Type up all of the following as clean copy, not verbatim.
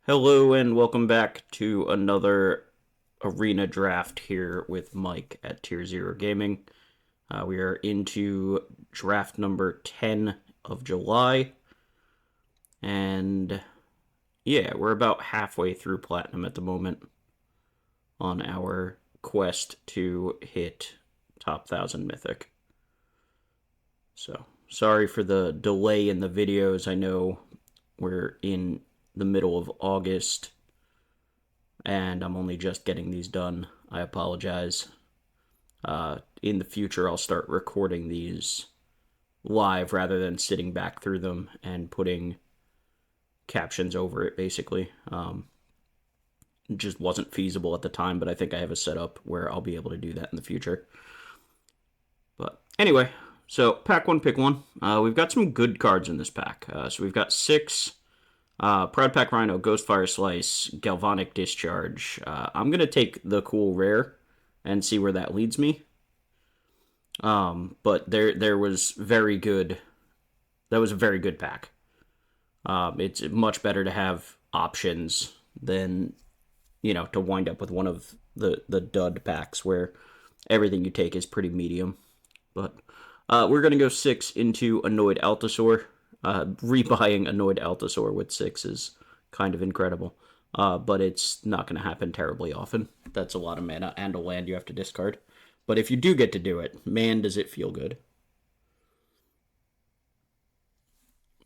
Hello and welcome back to another arena draft here with Mike at Tier Zero Gaming. We are into draft number 10 of July, and yeah, we're about halfway through Platinum at the moment on our quest to hit top 1000 Mythic. So, sorry for the delay in the videos. I know we're in the middle of August and I'm only just getting these done. I apologize. In the future, I'll start recording these live rather than sitting back through them and putting captions over it, basically. It just wasn't feasible at the time, but I think I have a setup where I'll be able to do that in the future. But anyway, so pack one, pick one. We've got some good cards in this pack. So we've got 6 Proud Pack Rhino, Ghostfire Slice, Galvanic Discharge. I'm going to take the cool rare and see where that leads me. But there was very good. That was a very good pack. It's much better to have options than, to wind up with one of the dud packs where everything you take is pretty medium. But we're going to go 6 into Annoyed Altasaur. Rebuying Annoyed Altasaur with 6 is kind of incredible. But it's not going to happen terribly often. That's a lot of mana and a land you have to discard. But if you do get to do it, man, does it feel good.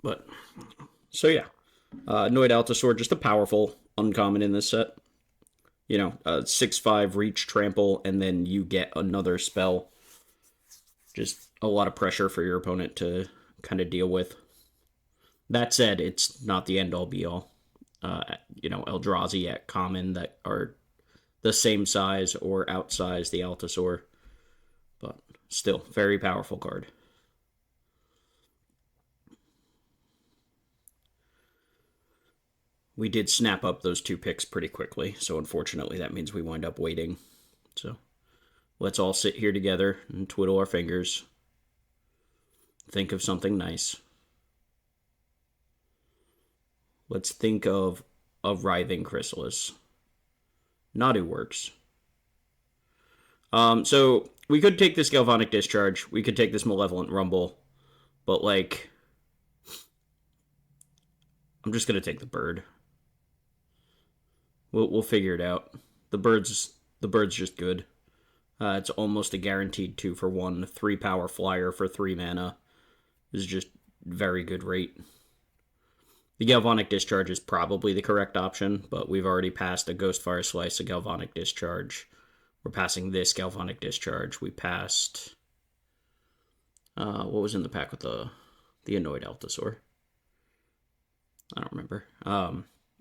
But, so yeah. Annoyed Altasaur, just a powerful uncommon in this set. 6/5 reach, trample, and then you get another spell. Just a lot of pressure for your opponent to kind of deal with. That said, it's not the end-all be-all. Eldrazi at common that are the same size or outsize the Altasaur. But still, very powerful card. We did snap up those 2 picks pretty quickly, so unfortunately that means we wind up waiting. So let's all sit here together and twiddle our fingers. Think of something nice. Let's think of a Writhing Chrysalis. Nadu works. So we could take this Galvanic Discharge. We could take this Malevolent Rumble. But, I'm just going to take the bird. We'll figure it out. The bird's just good. It's almost a guaranteed 2-for-1. 3 power flyer for 3 mana. This is just very good rate. The Galvanic Discharge is probably the correct option, but we've already passed a Ghostfire Slice, a Galvanic Discharge. We're passing this Galvanic Discharge. We passed... what was in the pack with the Annoyed Altasaur? I don't remember.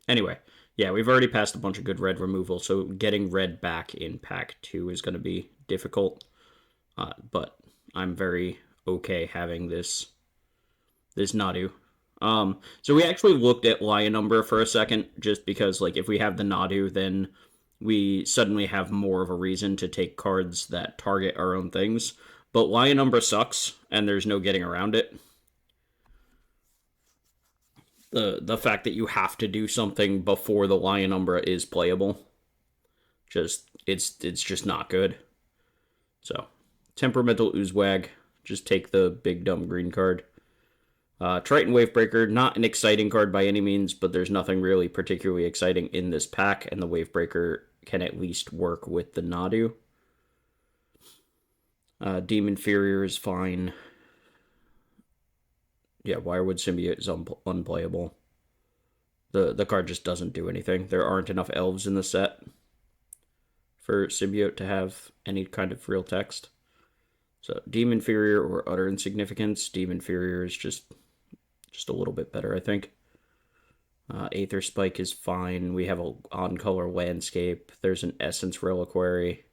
Anyway, yeah, we've already passed a bunch of good red removal, so getting red back in pack 2 is going to be difficult. But I'm very okay having this Nadu. So we actually looked at Lion Number for a second, just because, if we have the Nadu, then we suddenly have more of a reason to take cards that target our own things. But Lion Number sucks, and there's no getting around it. The fact that you have to do something before the Lion Umbra is playable, it's just not good. So, Temperamental Oozewag, just take the big dumb green card. Triton Wavebreaker, not an exciting card by any means, but there's nothing really particularly exciting in this pack, and the Wavebreaker can at least work with the Nadu. Demon Inferior is fine. Yeah, Wirewood Symbiote is unplayable. The card just doesn't do anything. There aren't enough elves in the set for Symbiote to have any kind of real text. So, Demon Inferior or Utter Insignificance. Demon Inferior is just a little bit better, I think. Aether Spike is fine. We have a on-color landscape. There's an Essence Reliquary.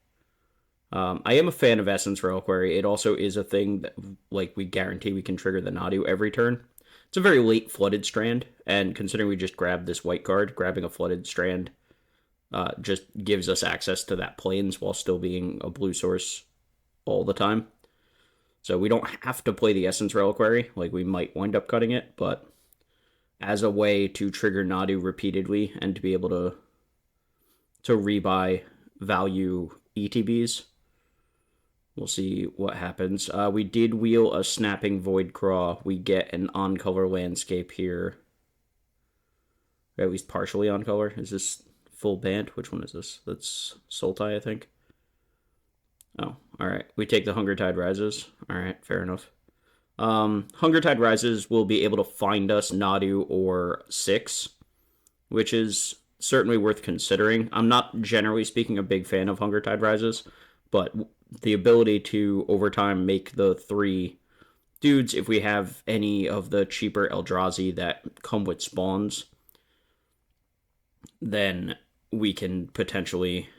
I am a fan of Essence Reliquary. It also is a thing that, we guarantee we can trigger the Nadu every turn. It's a very late Flooded Strand, and considering we just grabbed this white card, grabbing a Flooded Strand just gives us access to that plains while still being a blue source all the time. So we don't have to play the Essence Reliquary. We might wind up cutting it, but as a way to trigger Nadu repeatedly and to be able to rebuy value ETBs. We'll see what happens. We did wheel a Snapping Voidcraw. We get an on-color landscape here. Or at least partially on-color. Is this full band? Which one is this? That's Sultai, I think. Oh, alright. We take the Hunger Tide Rises. Alright, fair enough. Hunger Tide Rises will be able to find us Nadu or 6, which is certainly worth considering. I'm not, generally speaking, a big fan of Hunger Tide Rises, but the ability to, over time, make the 3 dudes, if we have any of the cheaper Eldrazi that come with spawns, then we can potentially,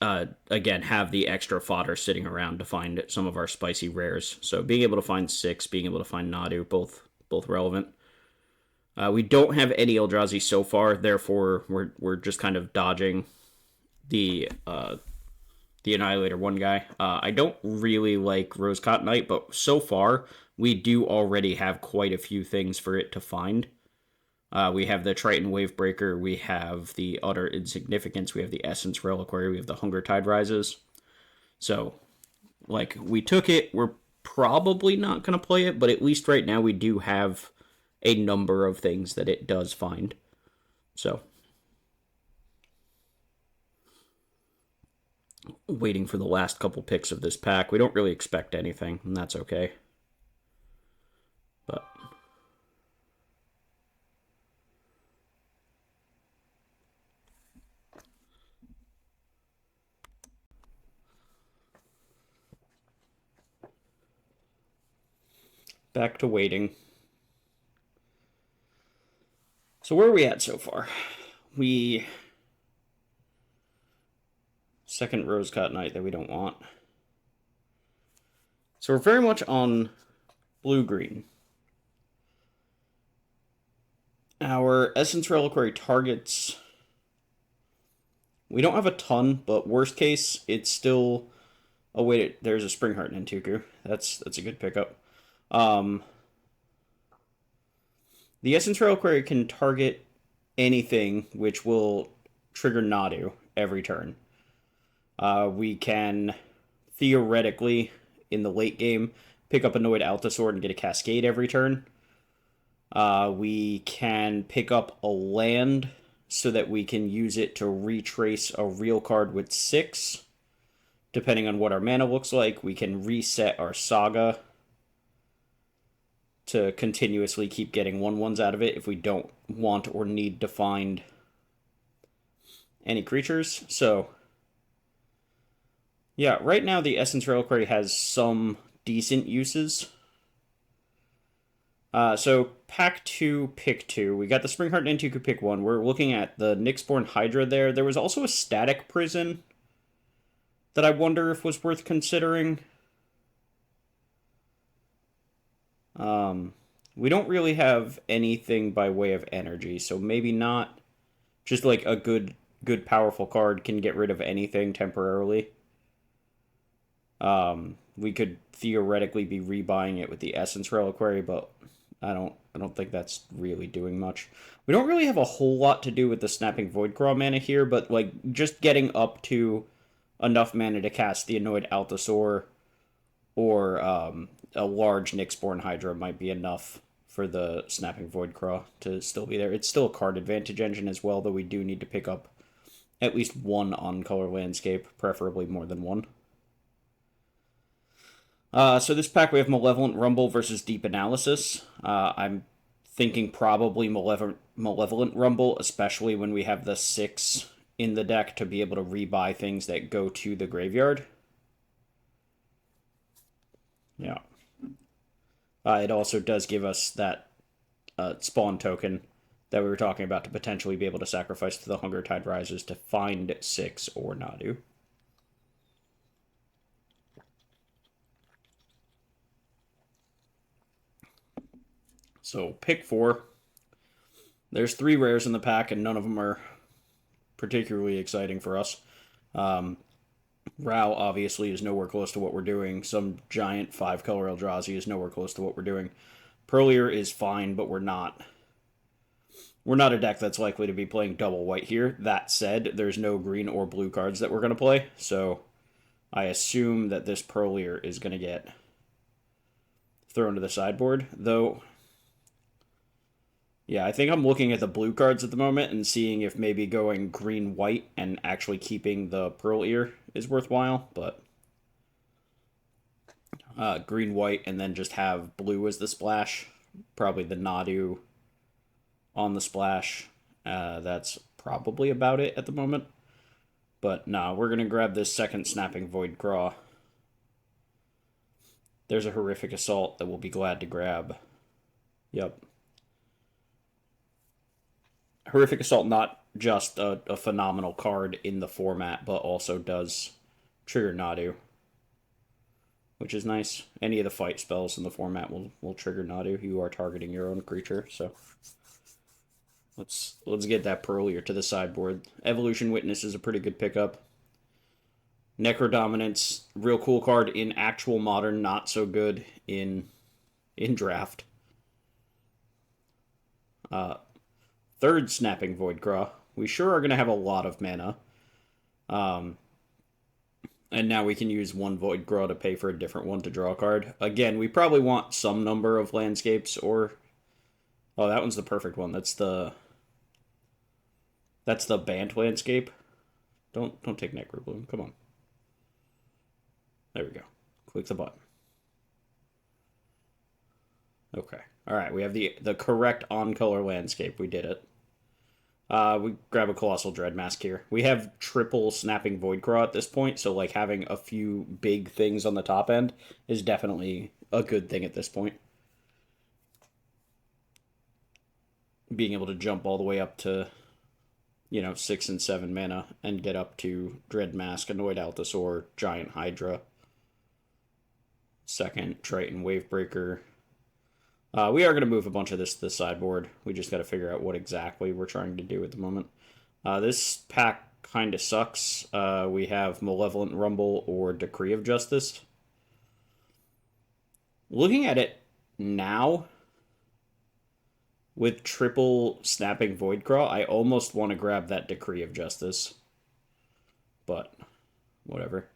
again, have the extra fodder sitting around to find some of our spicy rares. So being able to find 6, being able to find Nadu, both relevant. We don't have any Eldrazi so far, therefore we're just kind of dodging the Annihilator 1 guy. I don't really like Rose-Cotton Knight, but so far we do already have quite a few things for it to find. We have the Triton Wavebreaker, we have the Utter Insignificance, we have the Essence Reliquary, we have the Hunger Tide Rises. So, like, we took it, we're probably not going to play it, but at least right now we do have a number of things that it does find. So, waiting for the last couple picks of this pack. We don't really expect anything, and that's okay. But back to waiting. So where are we at so far? Second Rose-Cotton Knight that we don't want. So we're very much on blue-green. Our Essence Reliquary targets, we don't have a ton, but worst case, it's still... Oh, wait, there's a Springheart Nintuku. That's a good pickup. The Essence Reliquary can target anything, which will trigger Nadu every turn. We can, theoretically, in the late game, pick up Annoyed Altasor and get a Cascade every turn. We can pick up a land so that we can use it to retrace a real card with 6. Depending on what our mana looks like, we can reset our Saga to continuously keep getting 1/1s out of it if we don't want or need to find any creatures. So, yeah, right now the Essence Reliquary has some decent uses. So, pack 2, pick 2. We got the Springheart Nintuku, pick 1. We're looking at the Nyxborn Hydra there. There was also a Static Prison that I wonder if was worth considering. We don't really have anything by way of energy, so maybe not. Just like a good powerful card can get rid of anything temporarily. We could theoretically be rebuying it with the Essence Reliquary, but I don't think that's really doing much. We don't really have a whole lot to do with the Snapping Voidcraw mana here, but like just getting up to enough mana to cast the Annoyed Altasor or a large Nyxborn Hydra might be enough for the Snapping Voidcraw to still be there. It's still a card advantage engine as well, though we do need to pick up at least one on-color landscape, preferably more than one. So this pack we have Malevolent Rumble versus Deep Analysis. I'm thinking probably Malevolent Rumble, especially when we have the 6 in the deck to be able to rebuy things that go to the graveyard. Yeah. It also does give us that spawn token that we were talking about to potentially be able to sacrifice to the Hunger Tide Rises to find 6 or Nadu. So, pick 4. There's 3 rares in the pack, and none of them are particularly exciting for us. Rao, obviously, is nowhere close to what we're doing. Some giant 5-color Eldrazi is nowhere close to what we're doing. Pearlier is fine, but we're not a deck that's likely to be playing double white here. That said, there's no green or blue cards that we're going to play, so I assume that this Pearlier is going to get thrown to the sideboard, though. Yeah, I think I'm looking at the blue cards at the moment and seeing if maybe going green-white and actually keeping the Pearlier is worthwhile, but green-white and then just have blue as the splash. Probably the Nadu on the splash. That's probably about it at the moment. But no, we're going to grab this second Snapping Void Craw. There's a Horrific Assault that we'll be glad to grab. Yep. Horrific Assault, not just a phenomenal card in the format, but also does trigger Nadu, which is nice. Any of the fight spells in the format will trigger Nadu. You are targeting your own creature, so let's get that Pearlier to the sideboard. Evolution Witness is a pretty good pickup. Necrodominance, real cool card in actual Modern, not so good in Draft. Third Snapping Void Craw. We sure are going to have a lot of mana. And now we can use one Void Craw to pay for a different one to draw a card. Again, we probably want some number of landscapes or... Oh, that one's the perfect one. That's the Bant landscape. Don't take Necrobloom. Come on. There we go. Click the button. Okay. Alright, we have the correct on-color landscape. We did it. We grab a Colossal Dreadmask here. We have triple Snapping Voidcraw at this point, so like having a few big things on the top end is definitely a good thing at this point. Being able to jump all the way up to, 6 and 7 mana and get up to Dreadmask, Annoyed Altasaur, Giant Hydra, second Triton Wavebreaker. We are going to move a bunch of this to the sideboard. We just got to figure out what exactly we're trying to do at the moment. This pack kind of sucks. We have Malevolent Rumble or Decree of Justice. Looking at it now, with triple Snapping Voidcraw, I almost want to grab that Decree of Justice. But, whatever.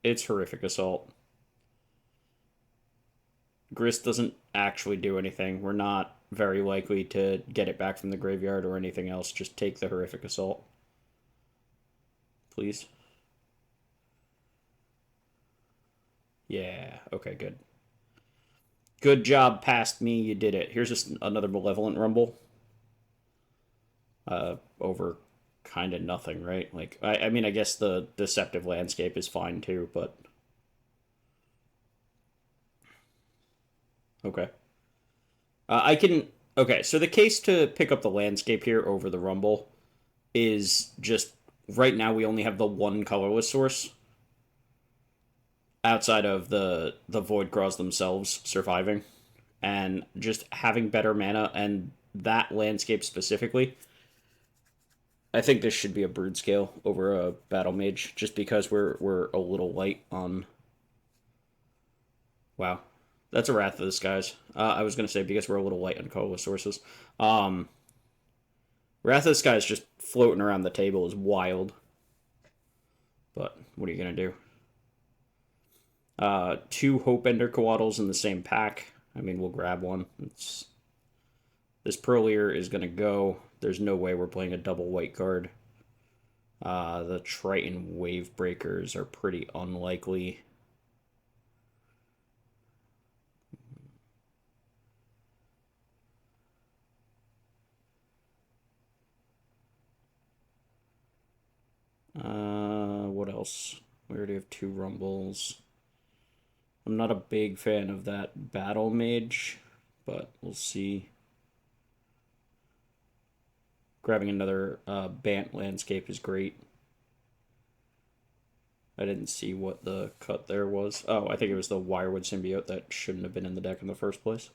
It's Horrific Assault. Grist doesn't actually do anything. We're not very likely to get it back from the graveyard or anything else. Just take the Horrific Assault. Please. Yeah, okay, good. Good job, past me, you did it. Here's just another Malevolent Rumble. Over kind of nothing, right? Like, I mean, I guess the Deceptive Landscape is fine too, but... Okay. Okay, so the case to pick up the landscape here over the Rumble is just, right now we only have the one colorless source. Outside of the Void Craws themselves surviving. And just having better mana, and that landscape specifically. I think this should be a Brood Scale over a Battle Mage, just because we're a little light on... Wow. That's a Wrath of the Skies. I was going to say because we're a little light on colorless sources. Wrath of the Skies just floating around the table is wild. But what are you going to do? 2 Hope-Ender Coatls in the same pack. I mean, we'll grab one. This Pearlier is going to go. There's no way we're playing a double white card. The Triton Wavebreakers are pretty unlikely. What else? We already have 2 Rumbles. I'm not a big fan of that Battle Mage, but we'll see. Grabbing another Bant landscape is great. I didn't see what the cut there was. Oh, I think it was the Wirewood Symbiote that shouldn't have been in the deck in the first place.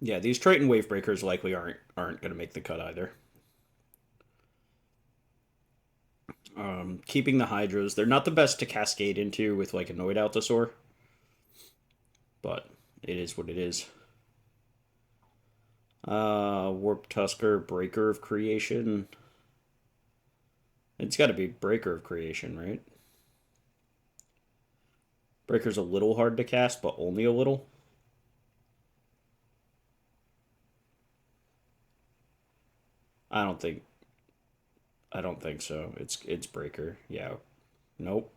Yeah, these Triton Wavebreakers likely aren't going to make the cut either. Keeping the Hydras. They're not the best to cascade into with like Annoyed Altasaur, but it is what it is. Warp Tusker, Breaker of Creation. It's got to be Breaker of Creation, right? Breaker's a little hard to cast, but only a little. I don't think. I don't think so. It's Breaker. Yeah. Nope.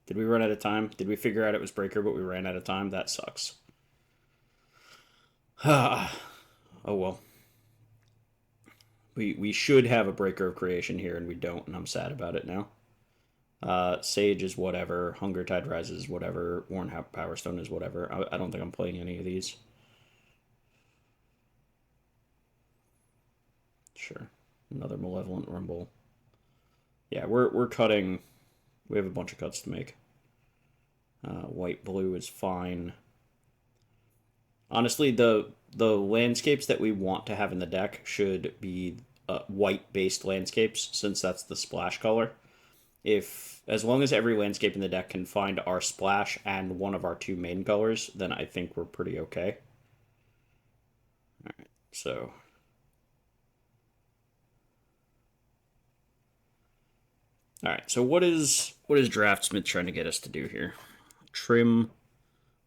Did we run out of time? Did we figure out it was Breaker, but we ran out of time? That sucks. Oh well. We should have a Breaker of Creation here, and we don't, and I'm sad about it now. Sage is whatever. Hunger Tide Rises is whatever. Worn Power Stone is whatever. I don't think I'm playing any of these. Sure. Another Malevolent Rumble. Yeah, we're cutting. We have a bunch of cuts to make. White blue is fine. Honestly, the landscapes that we want to have in the deck should be white-based landscapes, since that's the splash color. As long as every landscape in the deck can find our splash and one of our two main colors, then I think we're pretty okay. All right, so all right, so what is Draftsmith trying to get us to do here? Trim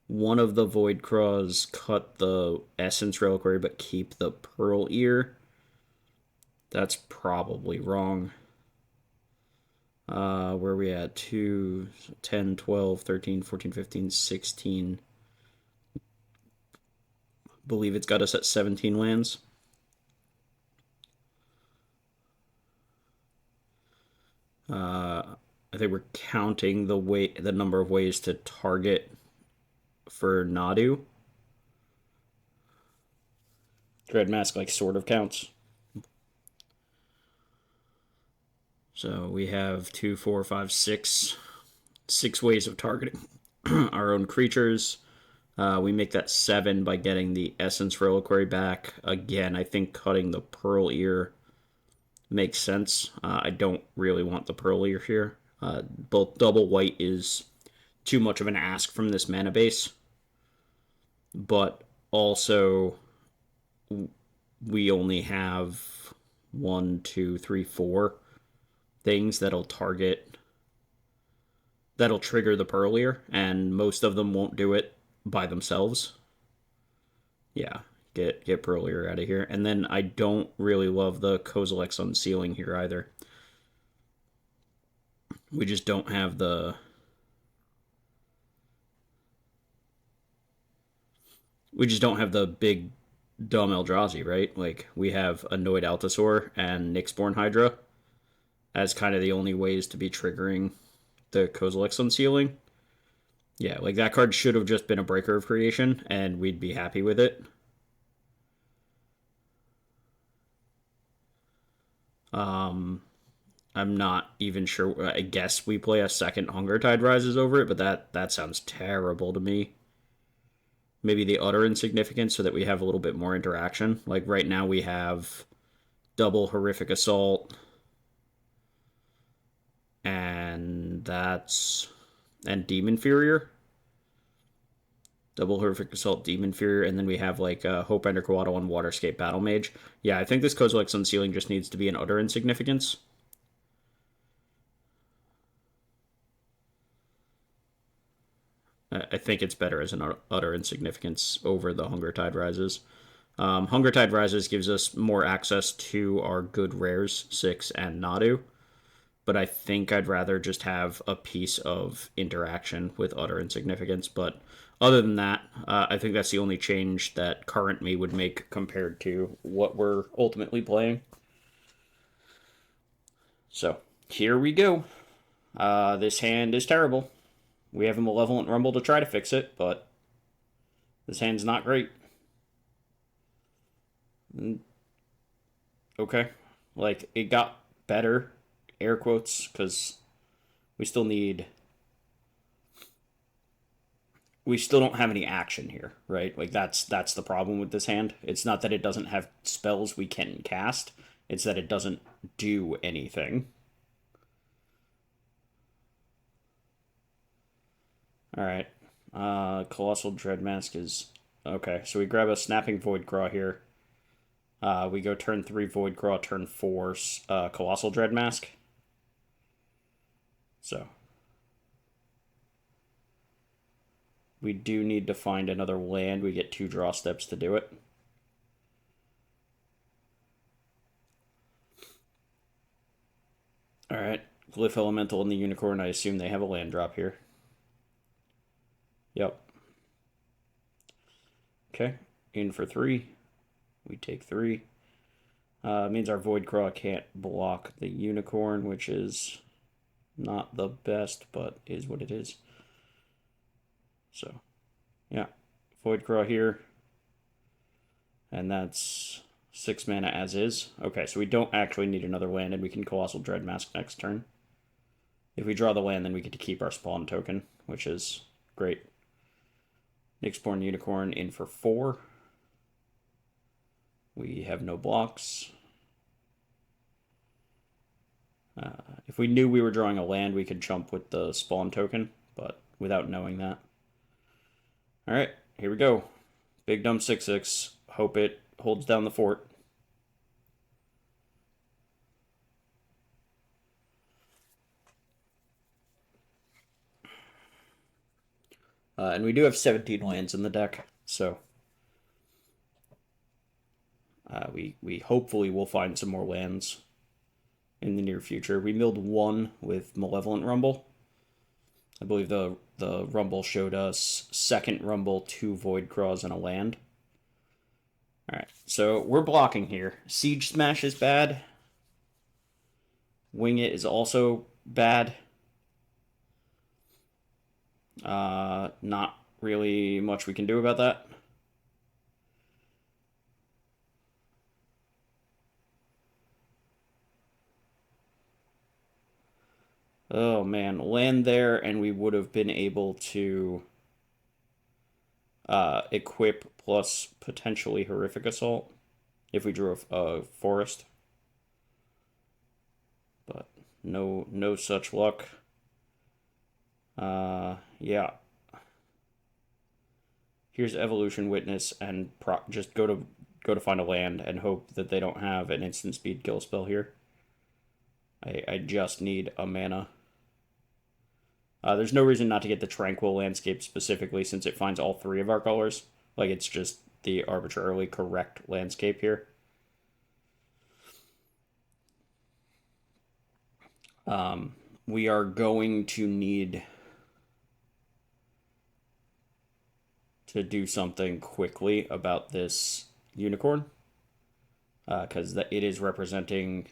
one of the Void Craws, cut the Essence Reliquary, but keep the Pearl Ear. That's probably wrong. Where are we at? 2, 10, 12, 13, 14, 15, 16. Believe it's got us at 17 lands. I think we're counting the number of ways to target for Nadu. Dread Mask like sort of counts. So we have 2, 4, 5, 6 ways of targeting our own creatures. We make that 7 by getting the Essence Reliquary back. Again, I think cutting the Pearl Ear makes sense. I don't really want the Pearl Ear here. Both double white is too much of an ask from this mana base. But also, we only have 1, 2, 3, 4 things that'll trigger the Pearl Ear, and most of them won't do it by themselves. Yeah, get Pearl Ear out of here. And then I don't really love the Kozilek's Unsealing here either. We just don't have the big dumb Eldrazi, right? Like, we have Annoyed Altasaur and Nyxborn Hydra as kind of the only ways to be triggering the Kozilek's Unsealing. Yeah, like that card should have just been a Breaker of Creation, and we'd be happy with it. I'm not even sure. I guess we play a second Hunger Tide Rises over it, but that sounds terrible to me. Maybe the Utter Insignificance so that we have a little bit more interaction. Like right now we have double Horrific Assault, and Demon Furier. Double Horrific Assault, Demon Furier, and then we have like Hope Ender Kawato on Waterscape Battle Mage. Yeah, I think this Kozilek's Unsealing just needs to be an Utter Insignificance. I think it's better as an Utter Insignificance over the Hunger Tide Rises. Hunger Tide Rises gives us more access to our good rares, 6 and Nadu. But I think I'd rather just have a piece of interaction with Utter Insignificance. But other than that, I think that's the only change that current me would make compared to what we're ultimately playing. So, here we go. This hand is terrible. We have a Malevolent Rumble to try to fix it, but this hand's not great. Okay. Like, it got better, air quotes, because we still don't have any action here, right? Like, that's the problem with this hand. It's not that it doesn't have spells we can cast, it's that it doesn't do anything. Alright. Colossal Dreadmask is... Okay, so we grab a Snapping Voidcraw here. We go turn 3 Voidcraw, turn 4 Colossal Dreadmask. So... we do need to find another land. We get 2 draw steps to do it. Alright. Glyph Elemental and the Unicorn. I assume they have a land drop here. Yep. Okay. In for 3. We take 3. Means our Voidcraw can't block the Unicorn, which is not the best, but is what it is. So, yeah. Voidcraw here. And that's 6 mana as is. Okay, so we don't actually need another land, and we can Colossal Dreadmask next turn. If we draw the land, then we get to keep our spawn token, which is great. Nyxborn Unicorn in for 4. We have no blocks. If we knew we were drawing a land, we could jump with the spawn token, but without knowing that. Alright, here we go. Big dumb 6/6. Hope it holds down the fort. And we do have 17 lands in the deck, so we hopefully will find some more lands in the near future. We milled 1 with Malevolent Rumble. I believe the Rumble showed us second Rumble, 2 Voidcraws, and a land. Alright, so we're blocking here. Siege Smash is bad. Wing It is also bad. Not really much we can do about that. Oh man, land there and we would have been able to equip plus potentially Horrific Assault if we drew a forest. But no such luck. Yeah. Here's Evolution Witness and just go to find a land and hope that they don't have an instant speed kill spell here. I just need a mana. There's no reason not to get the Tranquil Landscape specifically since it finds all 3 of our colors. Like, it's just the arbitrarily correct landscape here. We are going to need to do something quickly about this Unicorn. Because it is representing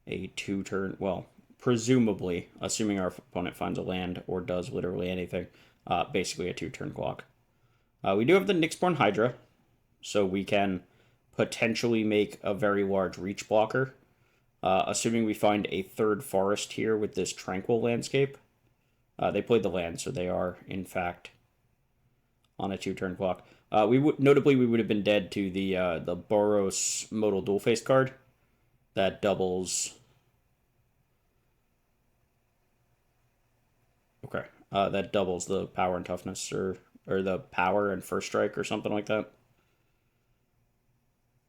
a 2-turn... Well, presumably, assuming our opponent finds a land or does literally anything, basically a 2-turn clock. We do have the Nyxborn Hydra, so we can potentially make a very large reach blocker. Assuming we find a 3rd forest here with this Tranquil Landscape. They played the land, so they are, in fact, on a 2-turn clock. Notably, we would have been dead to the Boros Modal Dual-Face card. That doubles... Okay, that doubles the power and toughness, or the power and first strike, or something like that.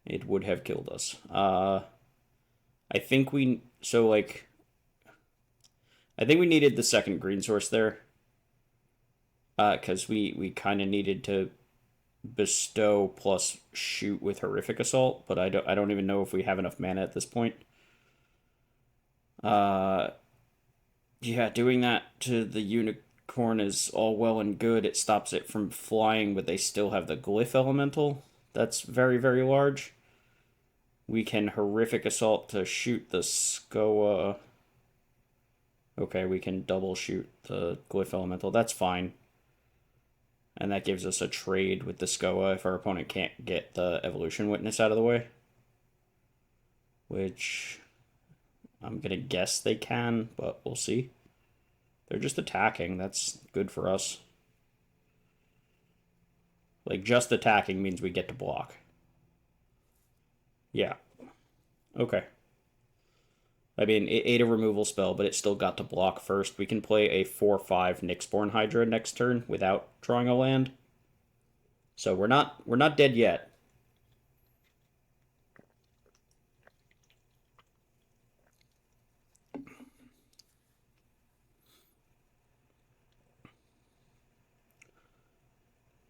It would have killed us. I think we... So, like... I think we needed the second green source there. Because we kind of needed to bestow plus shoot with Horrific Assault, but I don't even know if we have enough mana at this point. Yeah, doing that to the Unicorn is all well and good. It stops it from flying, but they still have the Glyph Elemental. That's very, very large. We can Horrific Assault to shoot the Skoa. Okay, we can double shoot the Glyph Elemental. That's fine. And that gives us a trade with the Skoa if our opponent can't get the Evolution Witness out of the way. Which I'm going to guess they can, but we'll see. They're just attacking. That's good for us. Like, just attacking means we get to block. Yeah. Okay. I mean, it ate a removal spell, but it still got to block first. We can play a 4/5 Nyxborn Hydra next turn without drawing a land. So we're not dead yet.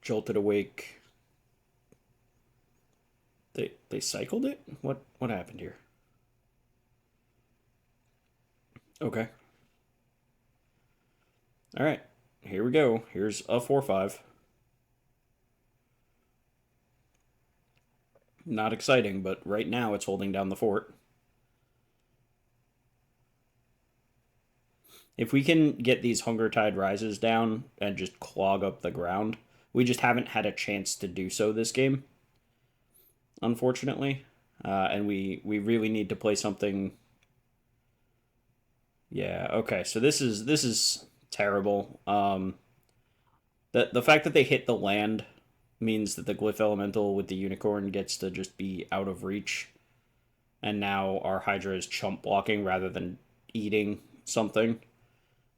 Jolted Awake. They cycled it? What happened here? Okay. All right. Here we go. Here's a 4/5. Not exciting, but right now it's holding down the fort. If we can get these Hunger Tide Rises down and just clog up the ground, we just haven't had a chance to do so this game, unfortunately. And we really need to play something. Yeah, okay. So this is terrible. The fact that they hit the land means that the Glyph Elemental with the Unicorn gets to just be out of reach. And now our Hydra is chump blocking rather than eating something.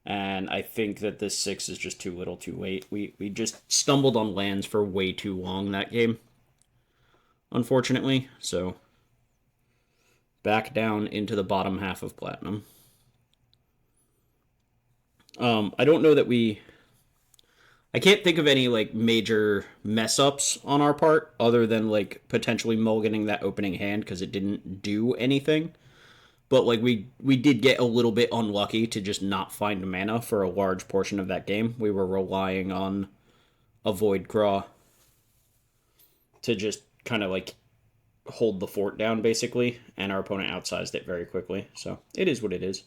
And I think that this 6 is just too little too late. We just stumbled on lands for way too long that game, unfortunately. So back down into the bottom half of Platinum. I don't know that I can't think of any like major mess ups on our part other than like potentially mulliganing that opening hand because it didn't do anything. But like we did get a little bit unlucky to just not find mana for a large portion of that game. We were relying on a Void Craw to just kind of like hold the fort down basically, and our opponent outsized it very quickly. So it is what it is.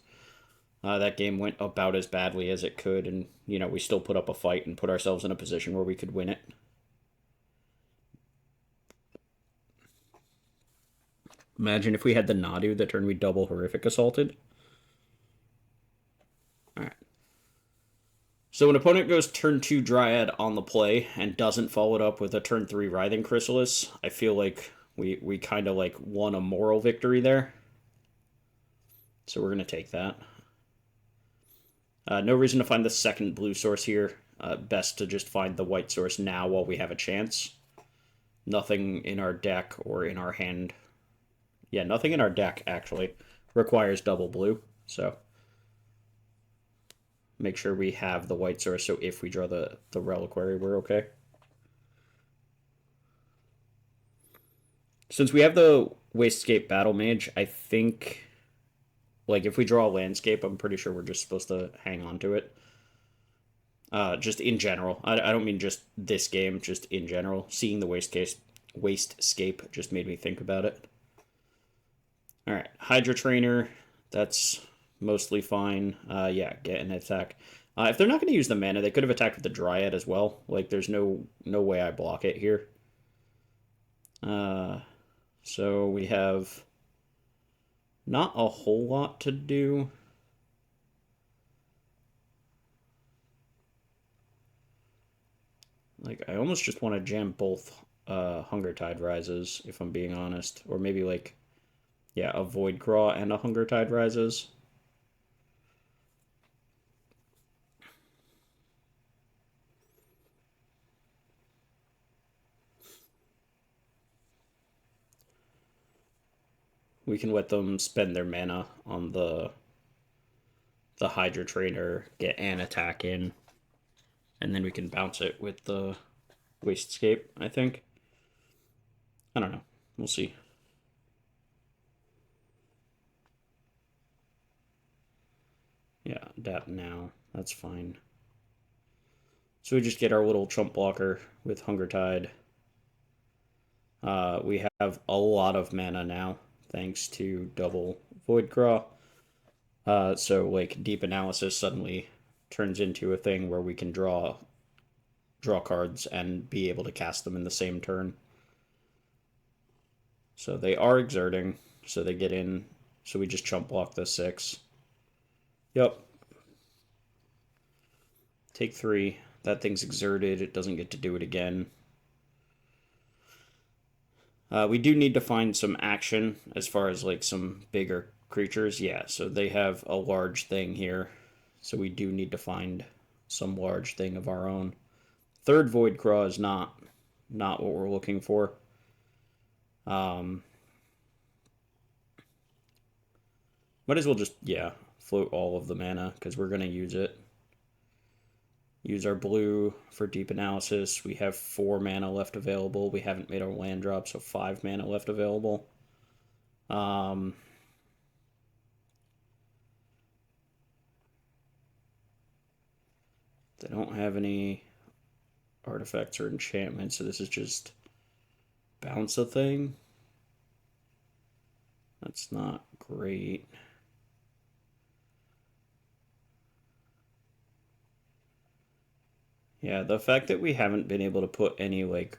That game went about as badly as it could, and we still put up a fight and put ourselves in a position where we could win it. Imagine if we had the Nadu the turn we double Horrific Assaulted. Alright. So an opponent goes turn 2 Dryad on the play and doesn't follow it up with a turn 3 Writhing Chrysalis, I feel like we kind of like won a moral victory there. So we're going to take that. No reason to find the second blue source here. Best to just find the white source now while we have a chance. Nothing in our deck or in our hand. Yeah, nothing in our deck, actually, requires double blue. So make sure we have the white source so if we draw the Reliquary, we're okay. Since we have the Wastegate Battle Mage, I think, like, if we draw a landscape, I'm pretty sure we're just supposed to hang on to it. Just in general. I don't mean just this game, just in general. Seeing the Wastegate just made me think about it. Alright, Hydra Trainer, that's mostly fine. Yeah, get an attack. If they're not going to use the mana, they could have attacked with the Dryad as well. Like, there's no way I block it here. So we have not a whole lot to do. Like, I almost just want to jam both Hunger Tide Rises, if I'm being honest. Or maybe, like, yeah, a Void Craw and a Hunger Tide Rises. We can let them spend their mana on the Hydra Trainer, get an attack in, and then we can bounce it with the Wastegate, I think. I don't know. We'll see. Yeah, adapt now. That's fine. So we just get our little chump blocker with Hunger Tide. We have a lot of mana now, thanks to double Void Craw. So like Deep Analysis suddenly turns into a thing where we can draw cards and be able to cast them in the same turn. So they are exerting, so they get in. So we just chump block the 6. Yep. Take 3. That thing's exerted. It doesn't get to do it again. We do need to find some action as far as like some bigger creatures, yeah, so they have a large thing here. So we do need to find some large thing of our own. Third Void Craw is not what we're looking for. Might as well just, yeah, float all of the mana, because we're going to use it. Use our blue for deep analysis. We have 4 mana left available. We haven't made our land drop, so 5 mana left available. They don't have any artifacts or enchantments, so this is just bounce a thing. That's not great. Yeah, the fact that we haven't been able to put any, like,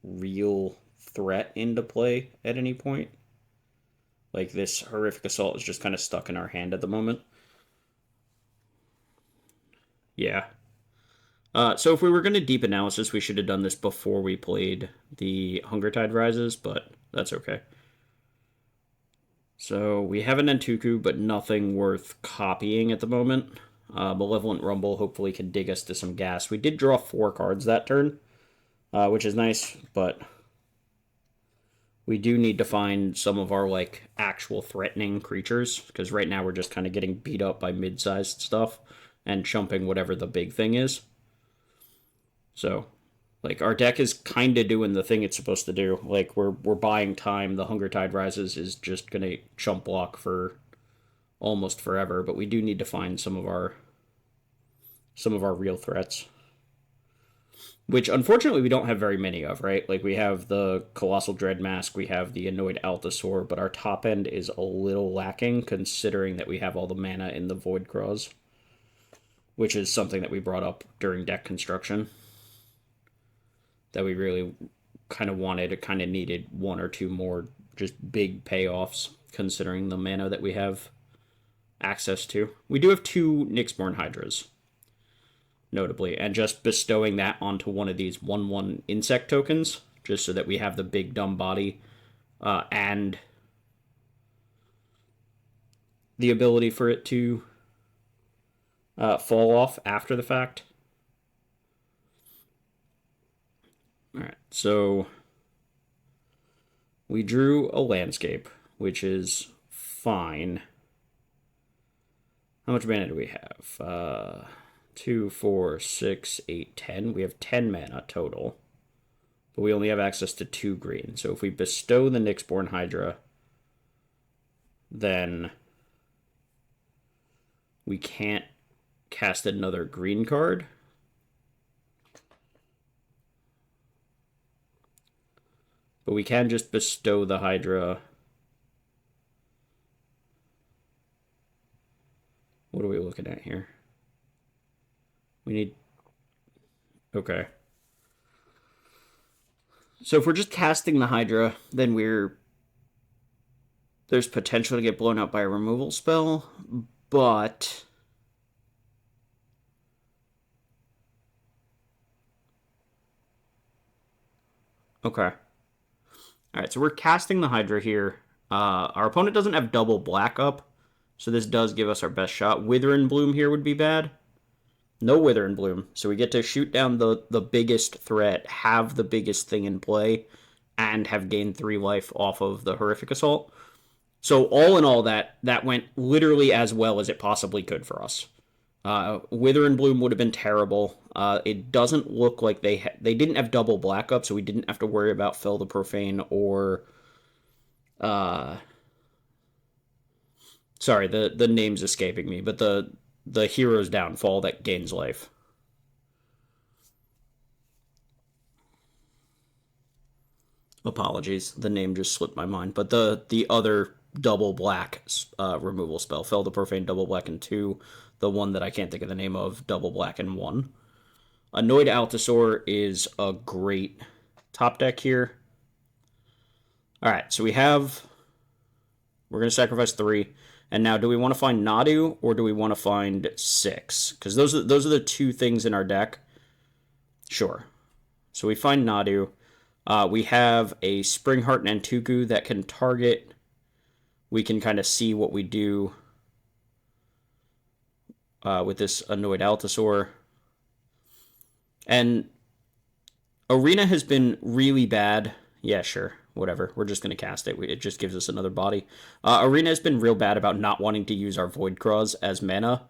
real threat into play at any point. Like, this Horrific Assault is just kind of stuck in our hand at the moment. Yeah. So if we were going to deep analysis, we should have done this before we played the Hungertide Rises, but that's okay. So we have an Nantuku, but nothing worth copying at the moment. Malevolent Rumble hopefully can dig us to some gas. We did draw 4 cards that turn, which is nice, but we do need to find some of our, like, actual threatening creatures, because right now we're just kind of getting beat up by mid-sized stuff and chumping whatever the big thing is. So, like, our deck is kind of doing the thing it's supposed to do. Like, we're buying time. The Hungertide Rises is just going to chump block for almost forever, but we do need to find some of our real threats, which unfortunately we don't have very many of, right? Like, we have the Colossal Dread Mask, we have the Annoyed Altasaur, but our top end is a little lacking considering that we have all the mana in the Void Craws, which is something that we brought up during deck construction, that we really kind of wanted, kind of needed 1 or 2 more just big payoffs considering the mana that we have access to. We do have 2 Nyxborn Hydras, notably, and just bestowing that onto one of these 1/1 insect tokens, just so that we have the big dumb body, and the ability for it to fall off after the fact. Alright, so we drew a landscape, which is fine. How much mana do we have? 2, 4, 6, 8, 10. We have 10 mana total, but we only have access to 2 green. So if we bestow the Nyxborn Hydra, then we can't cast another green card. But we can just bestow the Hydra. What are we looking at here? We need... Okay. So if we're just casting the Hydra, then there's potential to get blown up by a removal spell, but... Okay. Alright, so we're casting the Hydra here. Our opponent doesn't have double black up, so this does give us our best shot. Wither and Bloom here would be bad. No Wither and Bloom, so we get to shoot down the biggest threat, have the biggest thing in play, and have gained 3 life off of the Horrific Assault. So all in all, that went literally as well as it possibly could for us. Wither and Bloom would have been terrible. It doesn't look like they didn't have double black up, so we didn't have to worry about Fell the Profane or... sorry, the name's escaping me, but the hero's downfall that gains life. Apologies, the name just slipped my mind. But the other double black removal spell, Fell the Profane, double black and 2. The one that I can't think of the name of, double black and 1. Annoyed Altasaur is a great top deck here. Alright, so we're going to sacrifice 3. And now, do we want to find Nadu, or do we want to find 6? Because those are the 2 things in our deck. Sure. So we find Nadu. We have a Springheart Nantuku that can target we can kind of see what we do with this Annoyed Altasaur. And Arena has been really bad. Yeah, sure. Whatever. We're just going to cast it. It just gives us another body. Arena has been real bad about not wanting to use our Void Claws as mana,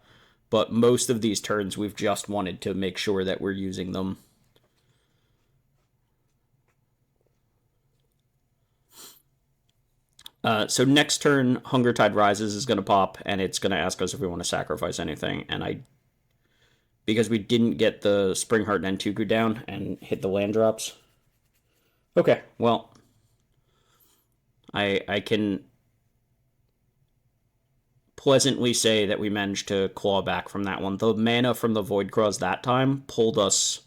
but most of these turns we've just wanted to make sure that we're using them. So next turn, Hunger Tide Rises is going to pop, and it's going to ask us if we want to sacrifice anything. And because we didn't get the Spring Heart and Tuku down and hit the land drops. Okay, well, I can pleasantly say that we managed to claw back from that one. The mana from the Void Claws that time pulled us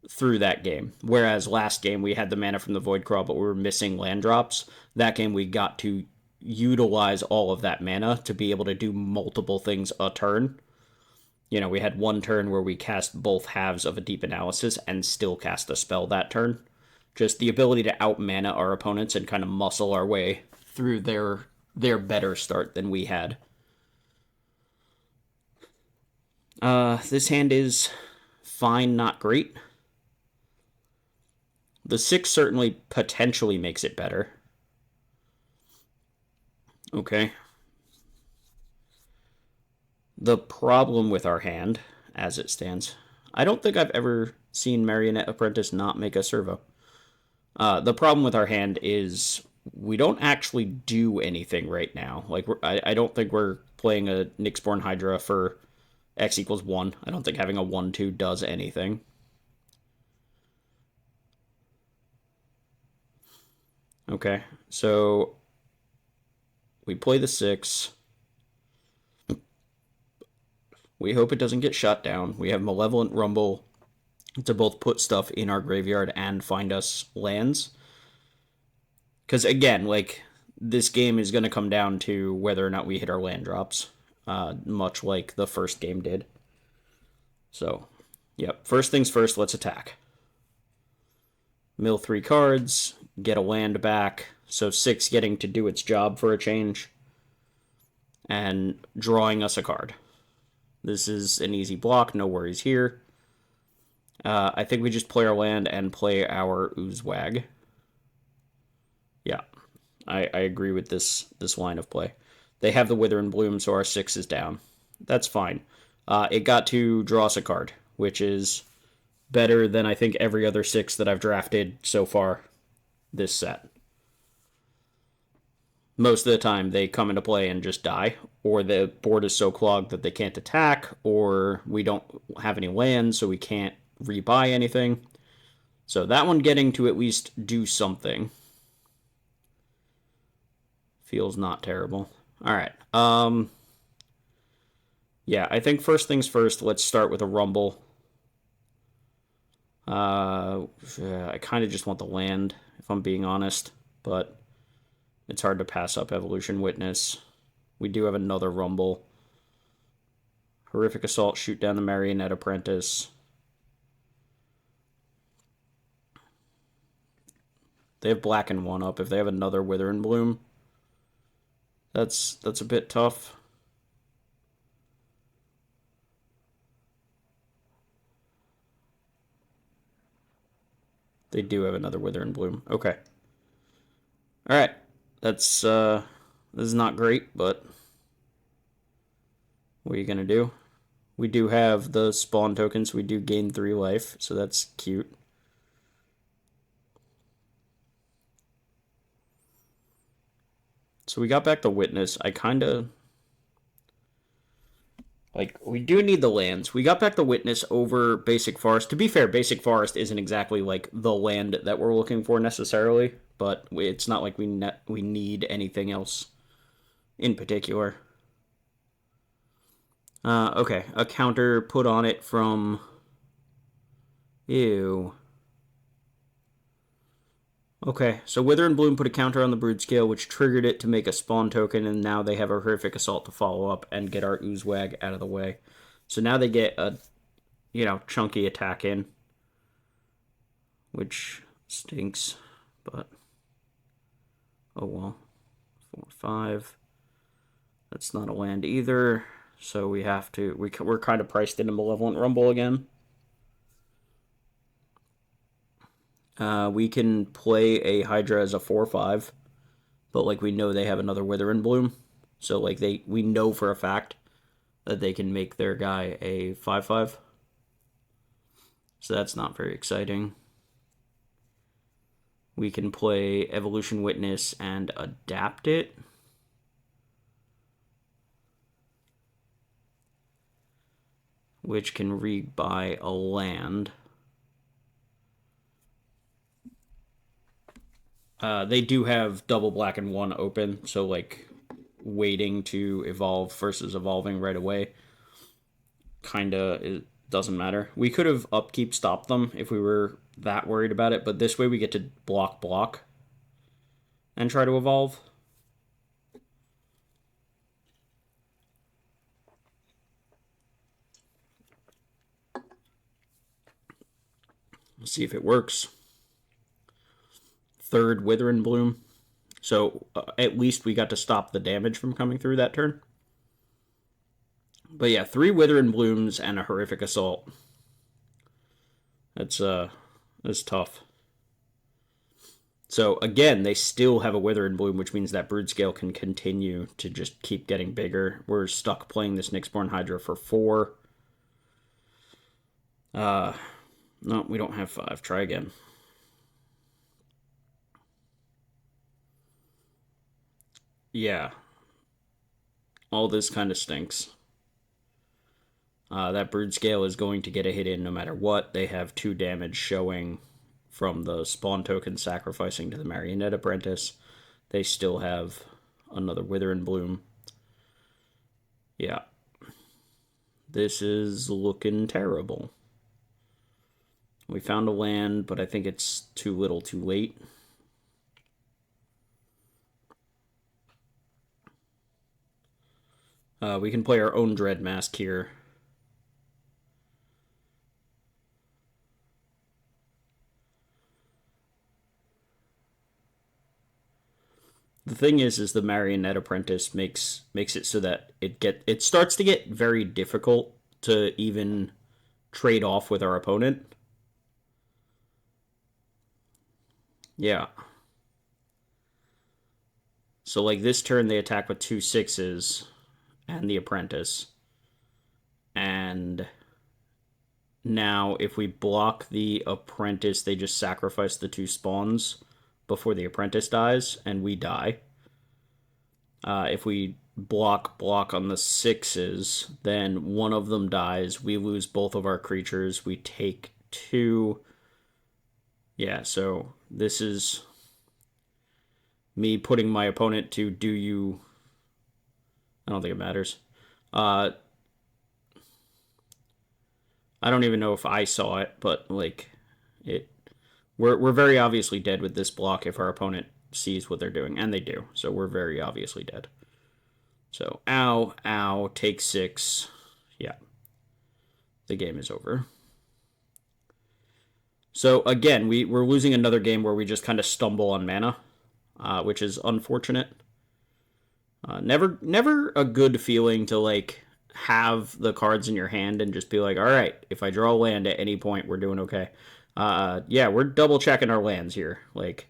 through that game. Whereas last game we had the mana from the Void Claw, but we were missing land drops. That game we got to utilize all of that mana to be able to do multiple things a turn. You know, we had one turn where we cast both halves of a Deep Analysis and still cast a spell that turn. Just the ability to out-mana our opponents and kind of muscle our way through their better start than we had. This hand is fine, not great. The 6 certainly potentially makes it better. Okay. The problem with our hand, as it stands, I don't think I've ever seen Marionette Apprentice not make a servo. The problem with our hand is we don't actually do anything right now. Like, I don't think we're playing a Nyxborn Hydra for X equals 1. I don't think having a 1-2 does anything. Okay, so we play the 6. We hope it doesn't get shut down. We have Malevolent Rumble to both put stuff in our graveyard and find us lands. Because again, like, this game is going to come down to whether or not we hit our land drops, much like the first game did. So, yep, first things first, let's attack. Mill 3 cards, get a land back, so 6 getting to do its job for a change, and drawing us a card. This is an easy block, no worries here. I think we just play our land and play our Oozewag. Yeah, I agree with this line of play. They have the Wither and Bloom, so our 6 is down. That's fine. It got to draw us a card, which is better than I think every other 6 that I've drafted so far this set. Most of the time they come into play and just die, or the board is so clogged that they can't attack, or we don't have any land, so we can't rebuy anything. So that one getting to at least do something feels not terrible. All right. Yeah, I think first things first, let's start with a Rumble. I kind of just want the land, if I'm being honest, but it's hard to pass up Evolution Witness. We do have another Rumble. Horrific Assault, shoot down the Marionette Apprentice. They have black and 1 up. If they have another Wither and Bloom, that's a bit tough. They do have another Wither and Bloom. Okay. Alright. That's, this is not great, but what are you gonna do? We do have the spawn tokens. We do gain 3 life, so that's cute. So we got back the Witness. I kind of... Like, we do need the lands. We got back the Witness over Basic Forest. To be fair, Basic Forest isn't exactly, like, the land that we're looking for necessarily, but it's not like we need anything else in particular. Okay, a counter put on it from... Ew. Okay, so Wither and Bloom put a counter on the Brood Scale, which triggered it to make a spawn token, and now they have a Horrific Assault to follow up and get our Oozewag out of the way. So now they get a, chunky attack in, which stinks, but oh well. 4, 5. That's not a land either. So we have to... We're kind of priced into Malevolent Rumble again. We can play a Hydra as a 4/5, but like we know they have another Wither and Bloom, so like we know for a fact that they can make their guy a 5/5. So that's not very exciting. We can play Evolution Witness and adapt it. Which can rebuy a land. They do have double black and 1 open, so like waiting to evolve versus evolving right away kinda it doesn't matter. We could have upkeep stopped them if we were that worried about it, but this way we get to block and try to evolve. Let's see if it works. Third Wither and Bloom. So at least we got to stop the damage from coming through that turn. But yeah, 3 Wither and Blooms and a Horrific Assault. That's tough. So again, they still have a Wither and Bloom, which means that Brood Scale can continue to just keep getting bigger. We're stuck playing this Nyxborn Hydra for 4. No, we don't have 5. Try again. Yeah. All this kind of stinks. That Brood Scale is going to get a hit in no matter what. They have 2 damage showing from the spawn token sacrificing to the Marionette Apprentice. They still have another Wither and Bloom. Yeah. This is looking terrible. We found a land, but I think it's too little too late. We can play our own Dread Mask here. The thing is the Marionette Apprentice makes it so that it starts to get very difficult to even trade off with our opponent. Yeah. So like this turn they attack with 2 6s and the Apprentice. And now if we block the Apprentice, they just sacrifice the 2 spawns before the Apprentice dies, and we die. If we block on the 6s, then one of them dies. We lose both of our creatures. We take 2. Yeah, so this is me putting my opponent to do you... I don't think it matters. I don't even know if I saw it, but like it... We're very obviously dead with this block if our opponent sees what they're doing, and they do. So we're very obviously dead. So ow, take 6. Yeah. The game is over. So again, we're losing another game where we just kind of stumble on mana, which is unfortunate. Never a good feeling to like have the cards in your hand and just be like, all right, if I draw a land at any point, we're doing okay. Yeah, we're double checking our lands here. Like,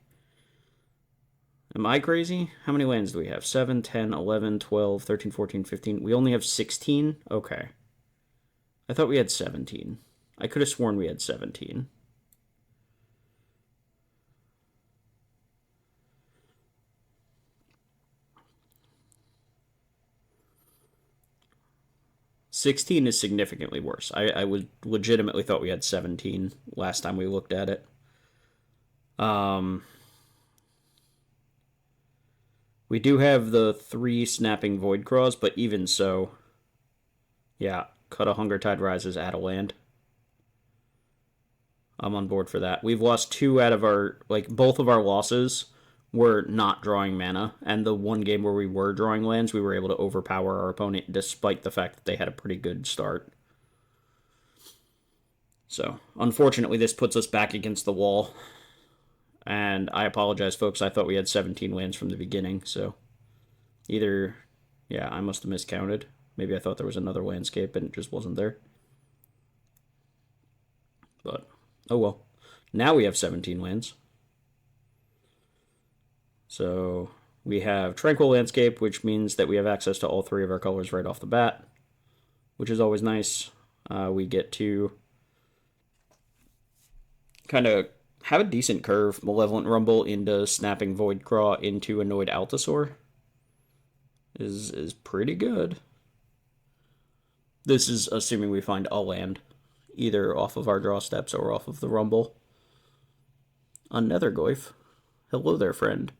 am I crazy? How many lands do we have? 7, 10, 11, 12, 13, 14, 15. We only have 16? Okay. I thought we had 17. I could have sworn we had 17. $16 is significantly worse. I would legitimately thought we had 17 last time we looked at it. We do have the 3 snapping Void Craws, but even so, yeah, cut a Hunger Tide Rises, add a land. I'm on board for that. We've lost 2 out of our, like, both of our losses were not drawing mana, and the one game where we were drawing lands, we were able to overpower our opponent despite the fact that they had a pretty good start. So, unfortunately, this puts us back against the wall. And I apologize, folks. I thought we had 17 lands from the beginning, so Either, yeah, I must have miscounted. Maybe I thought there was another landscape and it just wasn't there. But, oh well. Now we have 17 lands. So we have Tranquil Landscape, which means that we have access to all three of our colors right off the bat, which is always nice. We get to kind of have a decent curve. Malevolent Rumble into Snapping Voidcraw into Annoyed Altasaur is pretty good. This is assuming we find a land, either off of our draw steps or off of the Rumble. A Nethergoyf. Hello there, friend.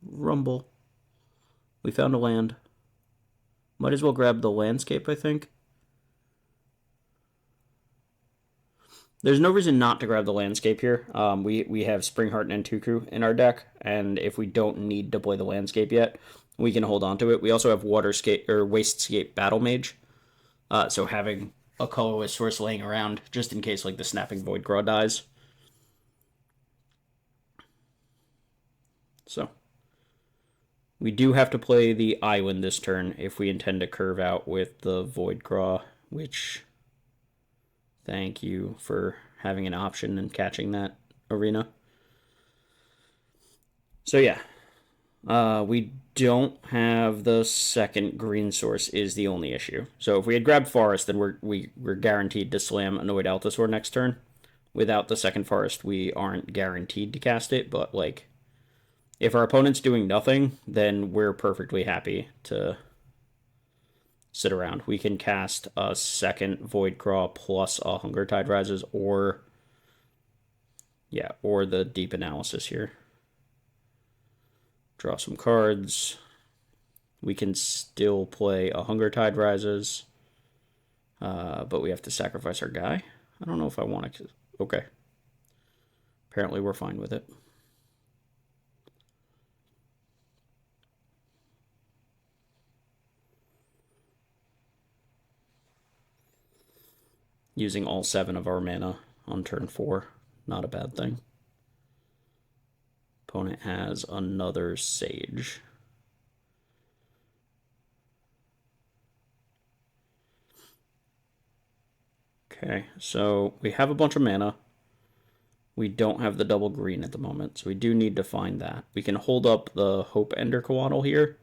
Rumble. We found a land. Might as well grab the landscape, I think. There's no reason not to grab the landscape here. We have Springheart and Tuku in our deck, and if we don't need to play the landscape yet, we can hold on to it. We also have Waterscape or Wastescape Battle Mage, so having a colorless source laying around just in case like the Snapping Voidcraw dies. So we do have to play the island this turn if we intend to curve out with the Voidcraw, which thank you for having an option and catching that, Arena. So yeah, we don't have the second green source is the only issue. So if we had grabbed Forest, then we're guaranteed to slam Annoyed Altasaur next turn. Without the second Forest, we aren't guaranteed to cast it, but like if our opponent's doing nothing, then we're perfectly happy to sit around. We can cast a second Voidcraw plus a Hunger Tide Rises, or the Deep Analysis here. Draw some cards. We can still play a Hunger Tide Rises, but we have to sacrifice our guy. I don't know if I want to. Okay. Apparently we're fine with it. Using all 7 of our mana on turn 4. Not a bad thing. Opponent has another Sage. Okay, so we have a bunch of mana. We don't have the double green at the moment, so we do need to find that. We can hold up the Hope Ender Coatl here.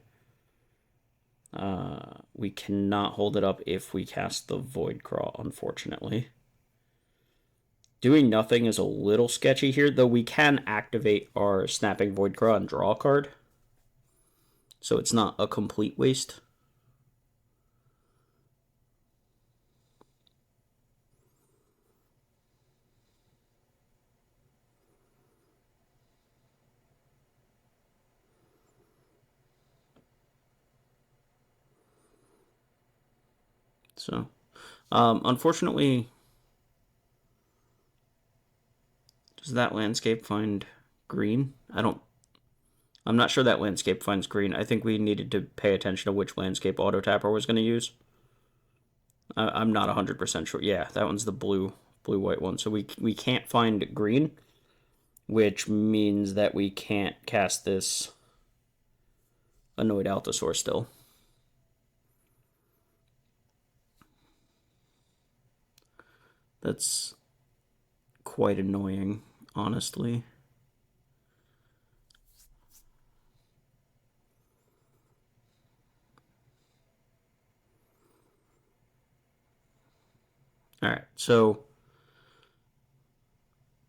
We cannot hold it up if we cast the Voidcraw, unfortunately. Doing nothing is a little sketchy here, though we can activate our Snapping Voidcraw and draw a card. So it's not a complete waste. So, unfortunately, does that landscape find green? I'm not sure that landscape finds green. I think we needed to pay attention to which landscape Auto Tapper was going to use. I'm not 100% sure. Yeah, that one's the blue-white one. So we can't find green, which means that we can't cast this Annoyed Altasaur still. That's quite annoying, honestly. Alright, so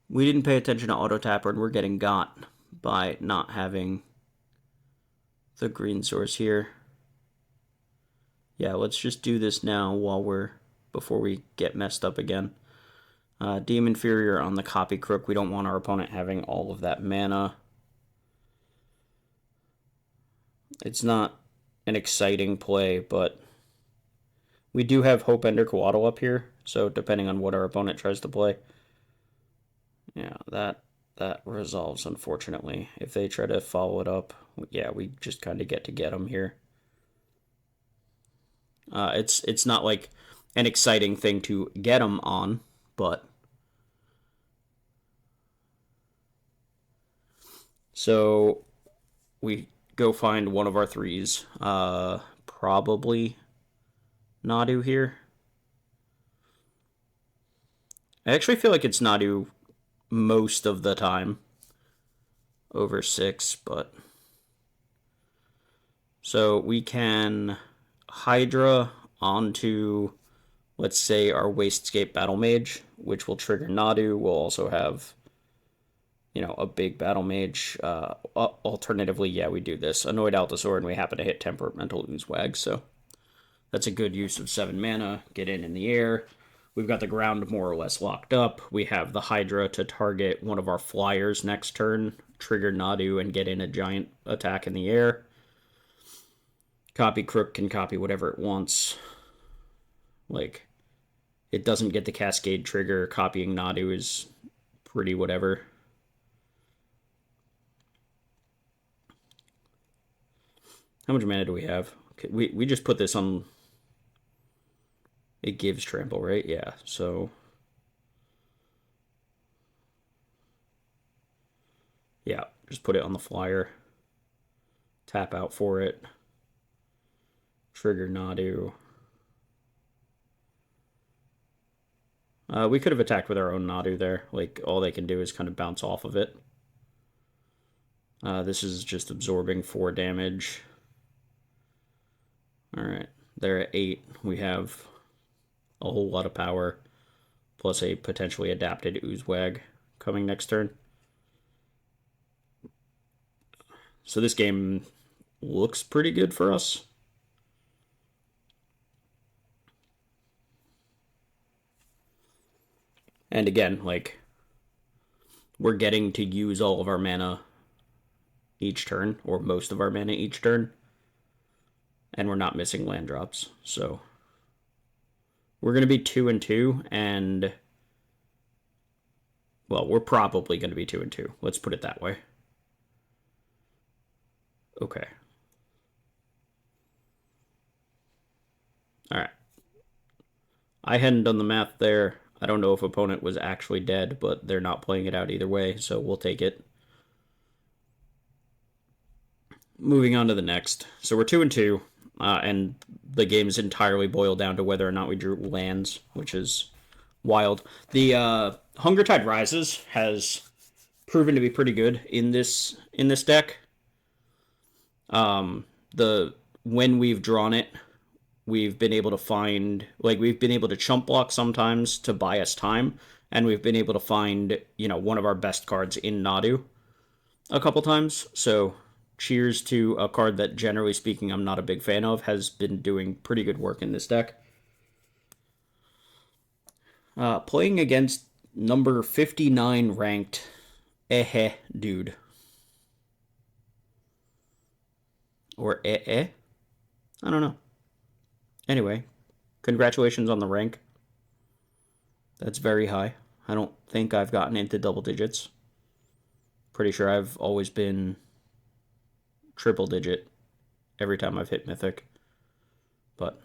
we didn't pay attention to Auto Tapper, and we're getting got by not having the green source here. Yeah, let's just do this now before we get messed up again. Demon Inferior on the Copy Crook. We don't want our opponent having all of that mana. It's not an exciting play, but we do have Hope Ender Coatl up here, so depending on what our opponent tries to play. Yeah, that resolves, unfortunately. If they try to follow it up, yeah, we just kind of get them here. It's not like an exciting thing to get them on, but So we go find one of our threes. Probably Nadu here. I actually feel like it's Nadu most of the time over 6, but so we can Hydra onto, let's say, our Wastegate Battle Mage, which will trigger Nadu. We'll also have, a big Battle Mage. Alternatively, yeah, we do this. Annoyed Altasaur, and we happen to hit Temperamental Oozewag, so that's a good use of 7 mana. Get in the air. We've got the ground more or less locked up. We have the Hydra to target one of our flyers next turn, trigger Nadu, and get in a giant attack in the air. Copy Crook can copy whatever it wants. Like, it doesn't get the Cascade trigger. Copying Nadu is pretty whatever. How much mana do we have? Okay, we just put this on. It gives trample, right? Yeah, so. Yeah, just put it on the flyer. Tap out for it. Trigger Nadu. We could have attacked with our own Nadu there. Like, all they can do is kind of bounce off of it. This is just absorbing 4 damage. Alright, they're at 8. We have a whole lot of power, plus a potentially adapted Oozewag coming next turn. So this game looks pretty good for us. And again, like, we're getting to use all of our mana each turn, or most of our mana each turn. And we're not missing land drops, so we're going to be 2-2, and well, we're probably going to be 2-2. Let's put it that way. Okay. All right. I hadn't done the math there. I don't know if opponent was actually dead, but they're not playing it out either way, so we'll take it. Moving on to the next. So we're 2-2, and the game is entirely boiled down to whether or not we drew lands, which is wild. The Hunger Tide Rises has proven to be pretty good in this deck. When we've drawn it, we've been able to find, like, we've been able to chump block sometimes to buy us time, and we've been able to find, one of our best cards in Nadu a couple times. So cheers to a card that, generally speaking, I'm not a big fan of, has been doing pretty good work in this deck. Playing against number 59 ranked dude. Or I don't know. Anyway, congratulations on the rank. That's very high. I don't think I've gotten into double digits. Pretty sure I've always been triple digit every time I've hit Mythic. But